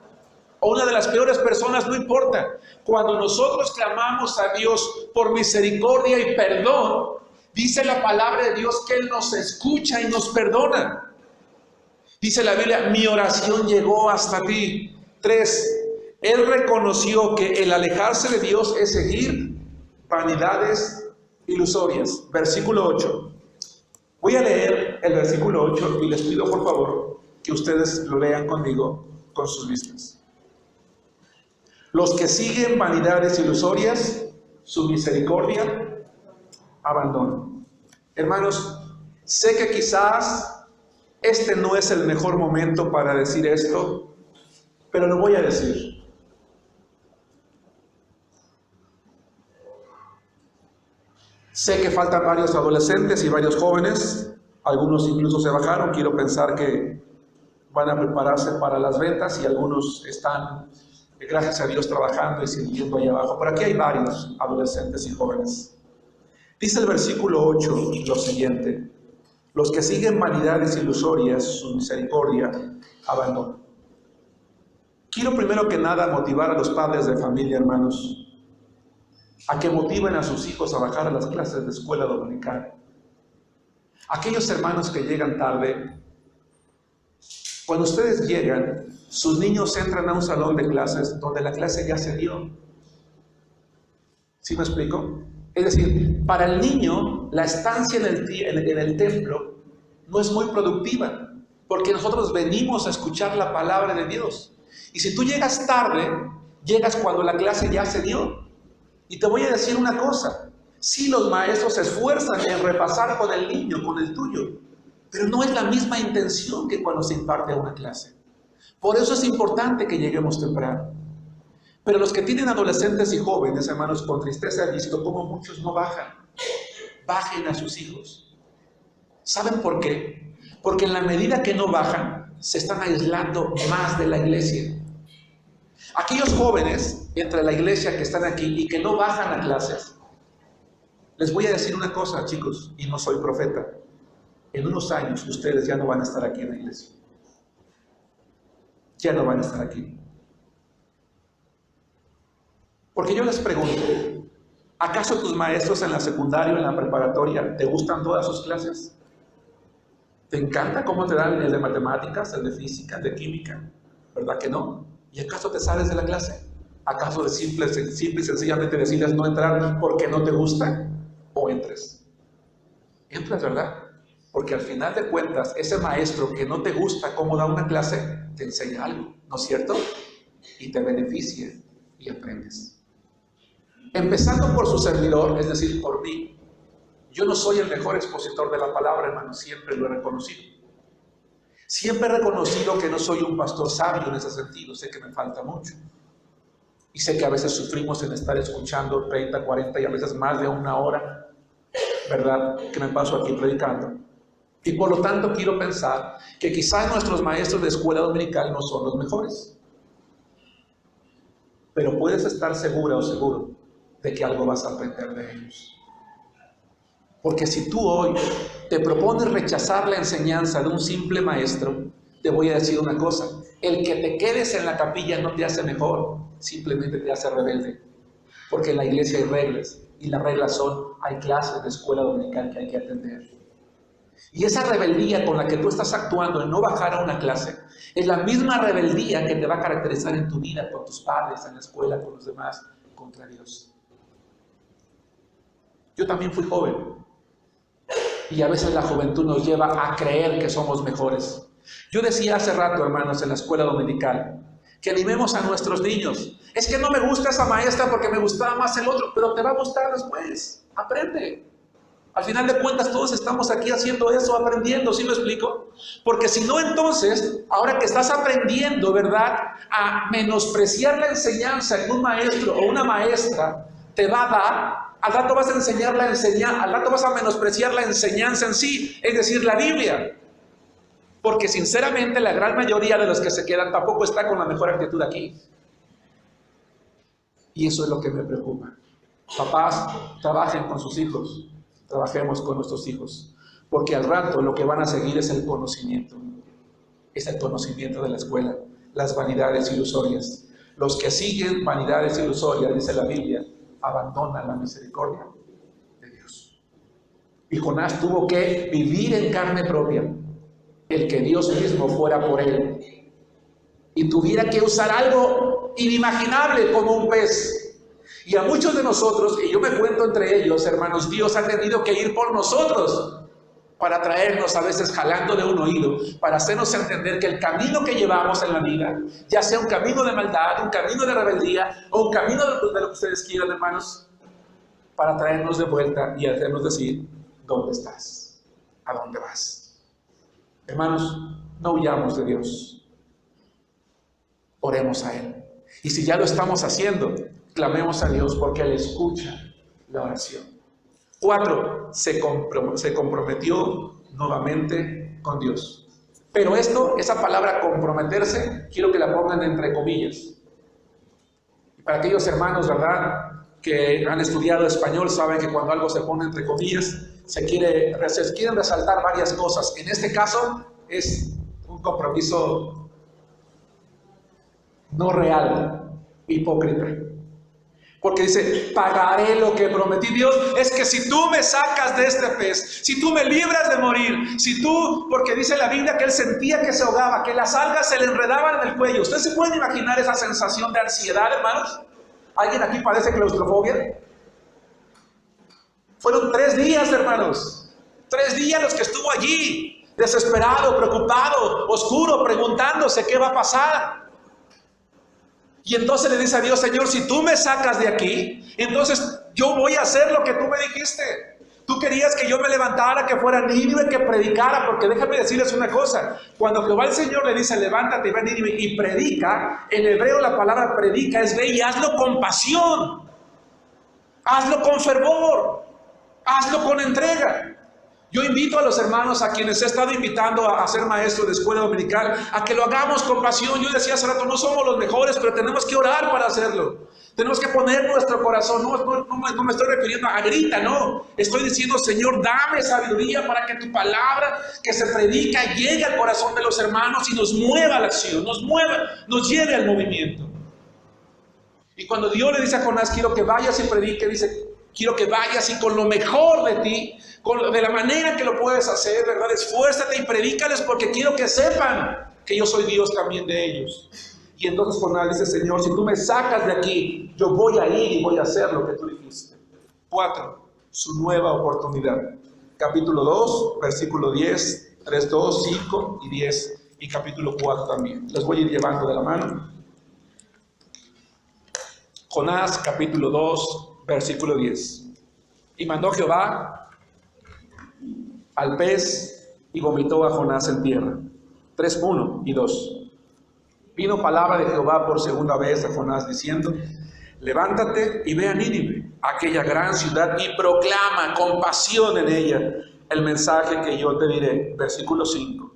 o una de las peores personas, no importa. Cuando nosotros clamamos a Dios por misericordia y perdón, dice la palabra de Dios que Él nos escucha y nos perdona. Dice la Biblia, mi oración llegó hasta ti. 3, Él reconoció que el alejarse de Dios es seguir vanidades ilusorias. Versículo 8. Voy a leer el versículo 8 y les pido por favor que ustedes lo lean conmigo con sus vistas. Los que siguen vanidades ilusorias, su misericordia abandonan. Hermanos, sé que quizás este no es el mejor momento para decir esto, pero lo voy a decir. Sé que faltan varios adolescentes y varios jóvenes, algunos incluso se bajaron, quiero pensar que van a prepararse para las ventas y algunos están, gracias a Dios, trabajando y sirviendo allá abajo. Pero aquí hay varios adolescentes y jóvenes. Dice el versículo 8 lo siguiente: los que siguen vanidades ilusorias, su misericordia abandonan. Quiero primero que nada motivar a los padres de familia, hermanos, a que motiven a sus hijos a bajar a las clases de escuela dominical. Aquellos hermanos que llegan tarde, cuando ustedes llegan, sus niños entran a un salón de clases donde la clase ya se dio. ¿Sí me explico? Es decir, para el niño, la estancia en el templo no es muy productiva, porque nosotros venimos a escuchar la palabra de Dios. Y si tú llegas tarde, llegas cuando la clase ya se dio. Y te voy a decir una cosa: sí, los maestros se esfuerzan en repasar con el niño, con el tuyo, pero no es la misma intención que cuando se imparte una clase. Por eso es importante que lleguemos temprano. Pero los que tienen adolescentes y jóvenes, hermanos, con tristeza he visto cómo muchos no bajan. Bajen a sus hijos. ¿Saben por qué? Porque en la medida que no bajan, se están aislando más de la iglesia. Aquellos jóvenes entre la iglesia que están aquí y que no bajan a clases, les voy a decir una cosa, chicos, y no soy profeta: en unos años ustedes ya no van a estar aquí en la iglesia. Ya no van a estar aquí. Porque yo les pregunto, ¿acaso tus maestros en la secundaria o en la preparatoria te gustan todas sus clases? ¿Te encanta cómo te dan el de matemáticas, el de física, el de química? ¿Verdad que no? ¿Y acaso te sales de la clase? ¿Acaso de simple y sencillamente decides no entrar porque no te gusta? ¿O entres? Entras, ¿verdad? Porque al final de cuentas, ese maestro que no te gusta cómo da una clase, te enseña algo, ¿no es cierto? Y te beneficia y aprendes. Empezando por su servidor, es decir, por mí. Yo no soy el mejor expositor de la palabra, hermano, siempre lo he reconocido. Siempre he reconocido que no soy un pastor sabio en ese sentido, sé que me falta mucho. Y sé que a veces sufrimos en estar escuchando 30, 40 y a veces más de una hora, ¿verdad?, que me paso aquí predicando. Y por lo tanto quiero pensar que quizás nuestros maestros de escuela dominical no son los mejores. Pero puedes estar segura o seguro de que algo vas a aprender de ellos. Porque si tú hoy te propones rechazar la enseñanza de un simple maestro, te voy a decir una cosa: el que te quedes en la capilla no te hace mejor, simplemente te hace rebelde. Porque en la iglesia hay reglas, y las reglas son: hay clases de escuela dominical que hay que atender. Y esa rebeldía con la que tú estás actuando en no bajar a una clase, es la misma rebeldía que te va a caracterizar en tu vida, con tus padres, en la escuela, con los demás, contra Dios. Yo también fui joven. Y a veces la juventud nos lleva a creer que somos mejores. Yo decía hace rato, hermanos, en la escuela dominical, que animemos a nuestros niños. Es que no me gusta esa maestra porque me gustaba más el otro, pero te va a gustar después. Aprende. Al final de cuentas todos estamos aquí haciendo eso, aprendiendo, ¿sí me explico? Porque si no, entonces, ahora que estás aprendiendo, ¿verdad?, a menospreciar la enseñanza en un maestro o una maestra, te va a dar, al rato vas a al rato vas a menospreciar la enseñanza en sí, es decir, la Biblia. Porque sinceramente la gran mayoría de los que se quedan tampoco está con la mejor actitud aquí. Y eso es lo que me preocupa. Papás, trabajen con sus hijos, trabajemos con nuestros hijos, porque al rato lo que van a seguir es el conocimiento de la escuela, las vanidades ilusorias. Los que siguen vanidades ilusorias, dice la Biblia, abandonan la misericordia de Dios. Y Jonás tuvo que vivir en carne propia el que Dios mismo fuera por él y tuviera que usar algo inimaginable como un pez. Y a muchos de nosotros, y yo me cuento entre ellos, hermanos, Dios ha tenido que ir por nosotros para traernos a veces jalándole un oído, para hacernos entender que el camino que llevamos en la vida, ya sea un camino de maldad, un camino de rebeldía o un camino de lo que ustedes quieran, hermanos, para traernos de vuelta y hacernos decir, ¿dónde estás? ¿A dónde vas? Hermanos, no huyamos de Dios. Oremos a Él. Y si ya lo estamos haciendo, clamemos a Dios porque Él escucha la oración. 4, se comprometió nuevamente con Dios. Pero esa palabra comprometerse, quiero que la pongan entre comillas. Y para aquellos hermanos, ¿verdad?, que han estudiado español, saben que cuando algo se pone entre comillas, se quieren resaltar varias cosas. En este caso, es un compromiso no real, hipócrita. Porque dice, pagaré lo que prometí. Dios, es que si tú me sacas de este pez, si tú me libras de morir, porque dice la Biblia que él sentía que se ahogaba, que las algas se le enredaban en el cuello. ¿Ustedes se pueden imaginar esa sensación de ansiedad, hermanos? ¿Alguien aquí padece claustrofobia? Fueron 3 días, hermanos. 3 días los que estuvo allí, desesperado, preocupado, oscuro, preguntándose qué va a pasar. Y entonces le dice a Dios, Señor, si tú me sacas de aquí, entonces yo voy a hacer lo que tú me dijiste. Tú querías que yo me levantara, que fuera Nínive, que predicara, porque déjame decirles una cosa. Cuando Jehová el Señor le dice, levántate y ve a Nínive y predica, en hebreo la palabra predica es ve y hazlo con pasión, hazlo con fervor, hazlo con entrega. Yo invito a los hermanos a quienes he estado invitando a ser maestros de escuela dominical, a que lo hagamos con pasión. Yo decía hace rato, no somos los mejores, pero tenemos que orar para hacerlo. Tenemos que poner nuestro corazón. No me estoy refiriendo a grita, no. Estoy diciendo, Señor, dame sabiduría para que tu palabra que se predica llegue al corazón de los hermanos y nos mueva a la acción, nos lleve al movimiento. Y cuando Dios le dice a Jonás, quiero que vayas y predique, dice, quiero que vayas y con lo mejor de ti, de la manera que lo puedes hacer, ¿verdad? Esfuérzate y predícales porque quiero que sepan que yo soy Dios también de ellos. Y entonces Jonás dice, Señor, si tú me sacas de aquí, yo voy a ir y voy a hacer lo que tú dijiste. 4, su nueva oportunidad. Capítulo 2, versículo 10, 3, 2, 5 y 10. Y capítulo 4 también. Les voy a ir llevando de la mano. Jonás, capítulo 2, versículo 10. Y mandó Jehová al pez y vomitó a Jonás en tierra. 3, 1 y 2. Vino palabra de Jehová por segunda vez a Jonás diciendo, levántate y ve a Nínive, aquella gran ciudad, y proclama con pasión en ella el mensaje que yo te diré. Versículo 5.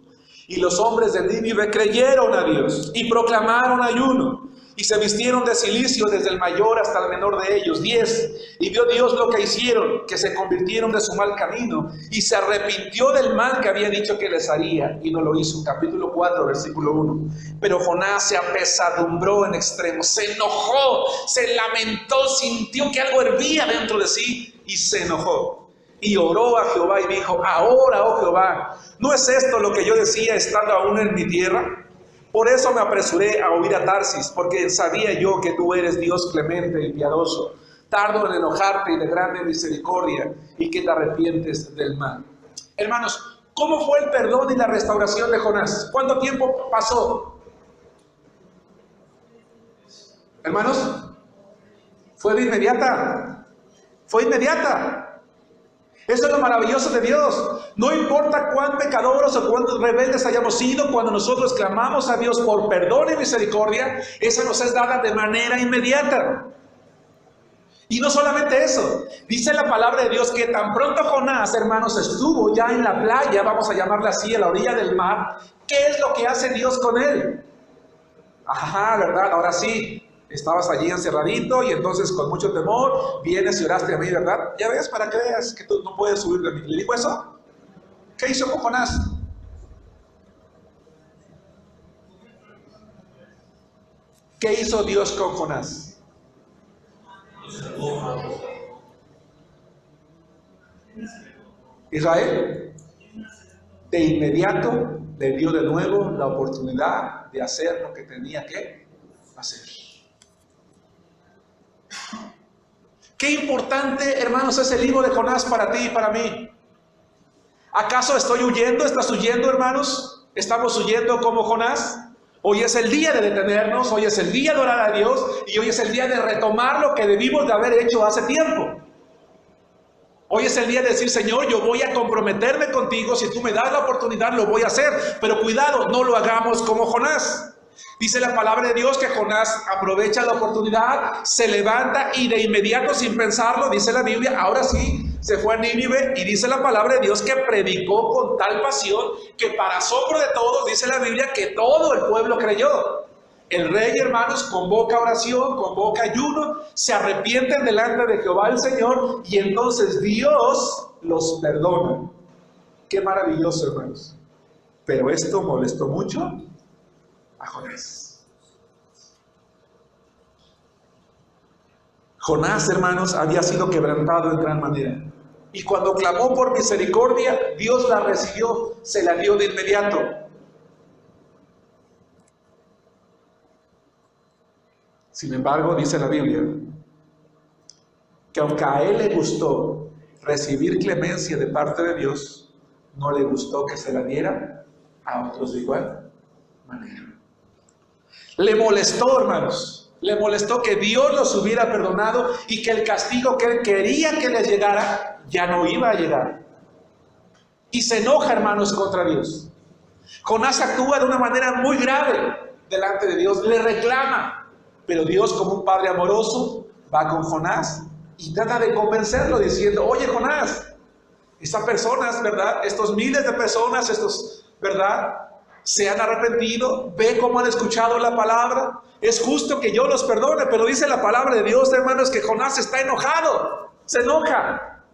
Y los hombres de Nínive creyeron a Dios y proclamaron ayuno. Y se vistieron de cilicio desde el mayor hasta el menor de ellos. 10. Y vio Dios lo que hicieron, que se convirtieron de su mal camino, y se arrepintió del mal que había dicho que les haría, y no lo hizo. Capítulo 4, versículo 1. Pero Jonás se apesadumbró en extremo, se enojó, se lamentó, sintió que algo hervía dentro de sí, y se enojó. Y oró a Jehová y dijo, ahora, oh Jehová, ¿no es esto lo que yo decía estando aún en mi tierra? Por eso me apresuré a huir a Tarsis, porque sabía yo que tú eres Dios clemente y piadoso, tardo en enojarte y de grande misericordia, y que te arrepientes del mal. Hermanos, ¿cómo fue el perdón y la restauración de Jonás? ¿Cuánto tiempo pasó? Hermanos, fue de inmediata. Fue inmediata. Eso es lo maravilloso de Dios. No importa cuán pecadores o cuán rebeldes hayamos sido, cuando nosotros clamamos a Dios por perdón y misericordia, esa nos es dada de manera inmediata. Y no solamente eso, dice la palabra de Dios que tan pronto Jonás, hermanos, estuvo ya en la playa, vamos a llamarla así, a la orilla del mar. ¿Qué es lo que hace Dios con él? Ajá, ¿verdad? Ahora sí. Estabas allí encerradito y entonces con mucho temor vienes y oraste a mí, ¿verdad? Ya ves, para que veas que tú no puedes subir de mí. ¿Le dijo eso? ¿Qué hizo con Jonás? ¿Qué hizo Dios con Jonás? Israel de inmediato le dio de nuevo la oportunidad de hacer lo que tenía que hacer. Qué importante, hermanos, es el libro de Jonás para ti y para mí. ¿Acaso estoy huyendo? ¿Estás huyendo, hermanos? ¿Estamos huyendo como Jonás? Hoy es el día de detenernos, hoy es el día de orar a Dios y hoy es el día de retomar lo que debimos de haber hecho hace tiempo. Hoy es el día de decir, Señor, yo voy a comprometerme contigo, si tú me das la oportunidad lo voy a hacer, pero cuidado, no lo hagamos como Jonás. Dice la palabra de Dios que Jonás aprovecha la oportunidad, se levanta y de inmediato sin pensarlo, dice la Biblia, ahora sí, se fue a Nínive y dice la palabra de Dios que predicó con tal pasión que para asombro de todos, dice la Biblia, que todo el pueblo creyó. El rey, hermanos, convoca oración, convoca ayuno, se arrepienten delante de Jehová el Señor y entonces Dios los perdona. Qué maravilloso, hermanos. Pero esto molestó mucho a Jonás. Jonás, hermanos, había sido quebrantado en gran manera. Y cuando clamó por misericordia, Dios la recibió, se la dio de inmediato. Sin embargo, dice la Biblia, que aunque a él le gustó recibir clemencia de parte de Dios, no le gustó que se la diera a otros de igual manera. Le molestó, hermanos, le molestó que Dios los hubiera perdonado y que el castigo que él quería que les llegara, ya no iba a llegar. Y se enoja, hermanos, contra Dios. Jonás actúa de una manera muy grave delante de Dios, le reclama, pero Dios, como un padre amoroso, va con Jonás y trata de convencerlo diciendo, oye Jonás, estas personas, ¿verdad? Estos miles de personas, ¿verdad? Se han arrepentido, ve cómo han escuchado la palabra, es justo que yo los perdone, pero dice la palabra de Dios, hermanos, que Jonás está enojado, se enoja.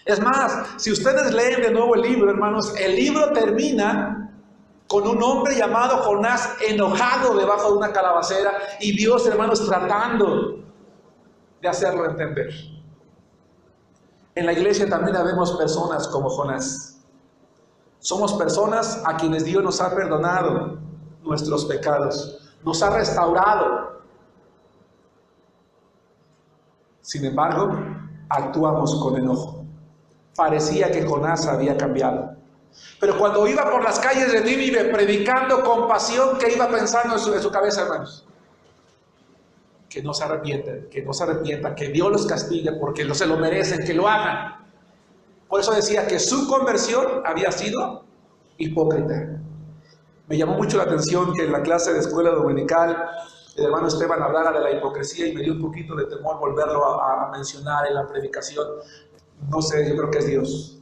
Es más, si ustedes leen de nuevo el libro, hermanos, el libro termina con un hombre llamado Jonás enojado debajo de una calabacera y Dios, hermanos, tratando de hacerlo entender. En la iglesia también habemos personas como Jonás. Somos personas a quienes Dios nos ha perdonado nuestros pecados, nos ha restaurado. Sin embargo, actuamos con enojo. Parecía que Jonás había cambiado. Pero cuando iba por las calles de Nínive predicando con pasión, ¿qué iba pensando en su cabeza, hermanos? Que no se arrepienten, que Dios los castigue porque no se lo merecen, que lo hagan. Por eso decía que su conversión había sido hipócrita. Me llamó mucho la atención que en la clase de escuela dominical el hermano Esteban hablara de la hipocresía y me dio un poquito de temor volverlo a mencionar en la predicación. No sé, yo creo que es Dios.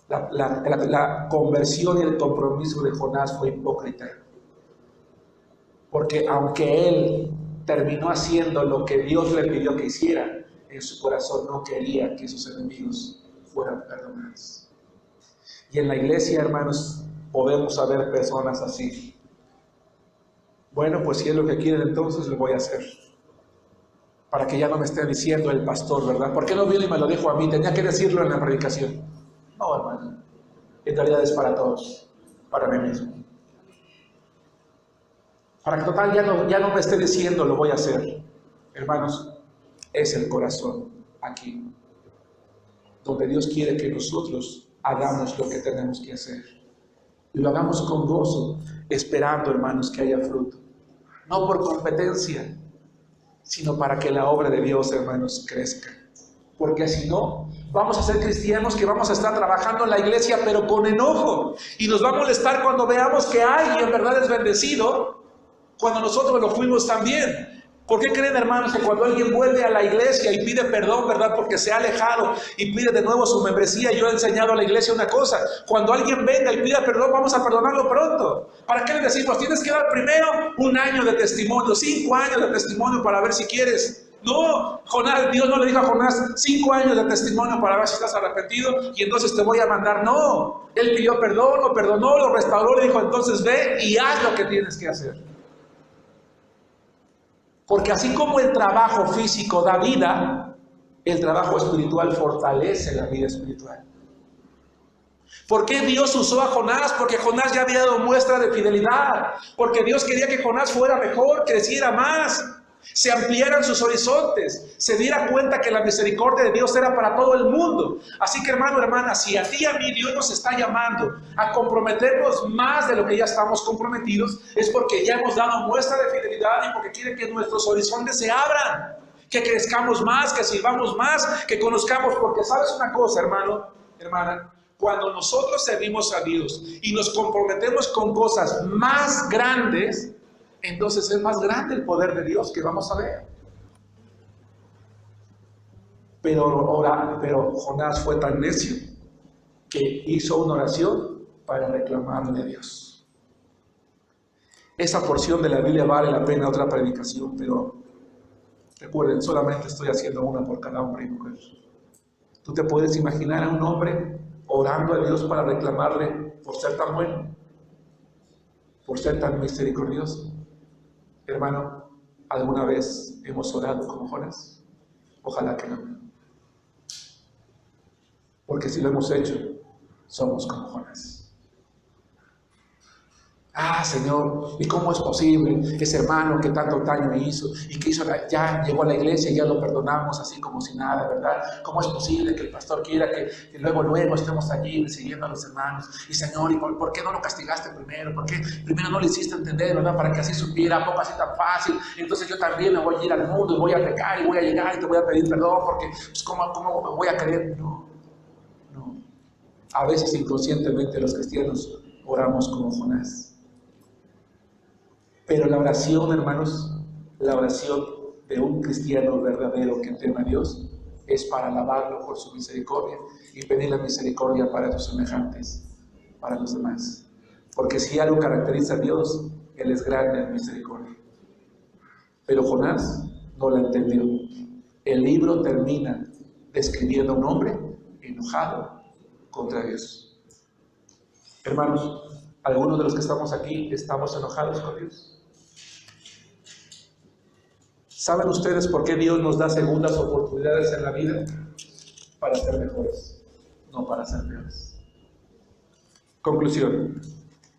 La conversión y el compromiso de Jonás fue hipócrita. Porque aunque él terminó haciendo lo que Dios le pidió que hiciera, en su corazón no quería que sus enemigos fueran perdonados. Y en la iglesia, hermanos, podemos haber personas así. Bueno, pues si es lo que quieren, entonces lo voy a hacer. Para que ya no me esté diciendo el pastor, ¿verdad? ¿Por qué no vino y me lo dijo a mí? Tenía que decirlo en la predicación. No, hermano. En realidad es para todos, para mí mismo. Para que total ya no me esté diciendo lo voy a hacer. Hermanos, es el corazón aquí, donde Dios quiere que nosotros hagamos lo que tenemos que hacer. Y lo hagamos con gozo, esperando, hermanos, que haya fruto. No por competencia, sino para que la obra de Dios, hermanos, crezca. Porque si no, vamos a ser cristianos que vamos a estar trabajando en la iglesia, pero con enojo. Y nos va a molestar cuando veamos que alguien en verdad es bendecido, cuando nosotros lo fuimos también. ¿Por qué creen, hermanos, que cuando alguien vuelve a la iglesia y pide perdón, verdad, porque se ha alejado y pide de nuevo su membresía? Yo he enseñado a la iglesia una cosa: cuando alguien venga y pida perdón, vamos a perdonarlo pronto. ¿Para qué le decimos? Tienes que dar primero 1 año de testimonio, 5 años de testimonio para ver si quieres. No, Jonás, Dios no le dijo a Jonás 5 años de testimonio para ver si estás arrepentido y entonces te voy a mandar. No, él pidió perdón, lo perdonó, lo restauró, le dijo: entonces ve y haz lo que tienes que hacer. Porque así como el trabajo físico da vida, el trabajo espiritual fortalece la vida espiritual. ¿Por qué Dios usó a Jonás? Porque Jonás ya había dado muestra de fidelidad. Porque Dios quería que Jonás fuera mejor, creciera más. se ampliaran sus horizontes, se diera cuenta que la misericordia de Dios era para todo el mundo. Así que, hermano, hermana, si a ti y a mí Dios nos está llamando a comprometernos más de lo que ya estamos comprometidos, es porque ya hemos dado muestra de fidelidad y porque quiere que nuestros horizontes se abran, que crezcamos más, que sirvamos más, que conozcamos. Porque sabes una cosa, hermano, hermana, cuando nosotros servimos a Dios y nos comprometemos con cosas más grandes, entonces es más grande el poder de Dios que vamos a ver. Pero Jonás fue tan necio que hizo una oración para reclamarle a Dios. Esa porción de la Biblia vale la pena otra predicación, pero recuerden, solamente estoy haciendo una por cada hombre y mujer. ¿Tú te puedes imaginar a un hombre orando a Dios para reclamarle por ser tan bueno, por ser tan misericordioso? Hermano, ¿alguna vez hemos orado como Jonás? Ojalá que no. Porque si lo hemos hecho, somos como Jonás. Ah, Señor, ¿y cómo es posible ese hermano que tanto daño hizo y que ya llegó a la iglesia y ya lo perdonamos así como si nada, ¿verdad? ¿Cómo es posible que el pastor quiera que luego estemos allí siguiendo a los hermanos? Y Señor, ¿y por qué no lo castigaste primero? ¿Por qué primero no le hiciste entender, ¿verdad? Para que así supiera, ¿a poco así tan fácil? Entonces yo también me voy a ir al mundo y voy a pecar y voy a llegar y te voy a pedir perdón porque pues, ¿cómo me voy a creer? No. A veces inconscientemente los cristianos oramos como Jonás. Pero la oración, hermanos, la oración de un cristiano verdadero que teme a Dios es para alabarlo por su misericordia y pedir la misericordia para sus semejantes, para los demás. Porque si algo caracteriza a Dios, Él es grande en misericordia. Pero Jonás no la entendió. El libro termina describiendo a un hombre enojado contra Dios. Hermanos, algunos de los que estamos aquí estamos enojados con Dios. ¿Saben ustedes por qué Dios nos da segundas oportunidades en la vida? Para ser mejores, no para ser peores. Conclusión: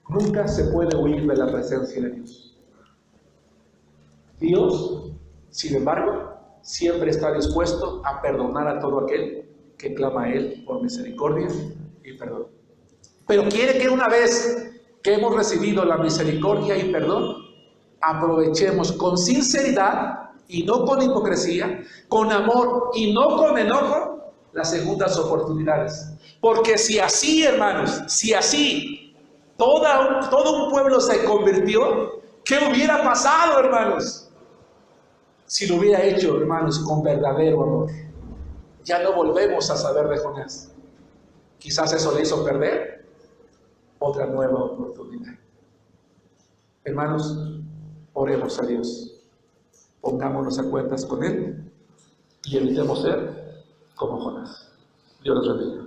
nunca se puede huir de la presencia de Dios. Dios, sin embargo, siempre está dispuesto a perdonar a todo aquel que clama a Él por misericordia y perdón. Pero quiere que una vez que hemos recibido la misericordia y perdón, aprovechemos con sinceridad y no con hipocresía, con amor y no con enojo, las segundas oportunidades. Porque si así, hermanos, si así todo un pueblo se convirtió, ¿qué hubiera pasado, hermanos? Si lo hubiera hecho, hermanos, con verdadero amor. Ya no volvemos a saber de Jonás. Quizás eso le hizo perder otra nueva oportunidad. Hermanos, oremos a Dios. Pongámonos a cuentas con Él y evitemos ser como Jonás. Dios los bendiga.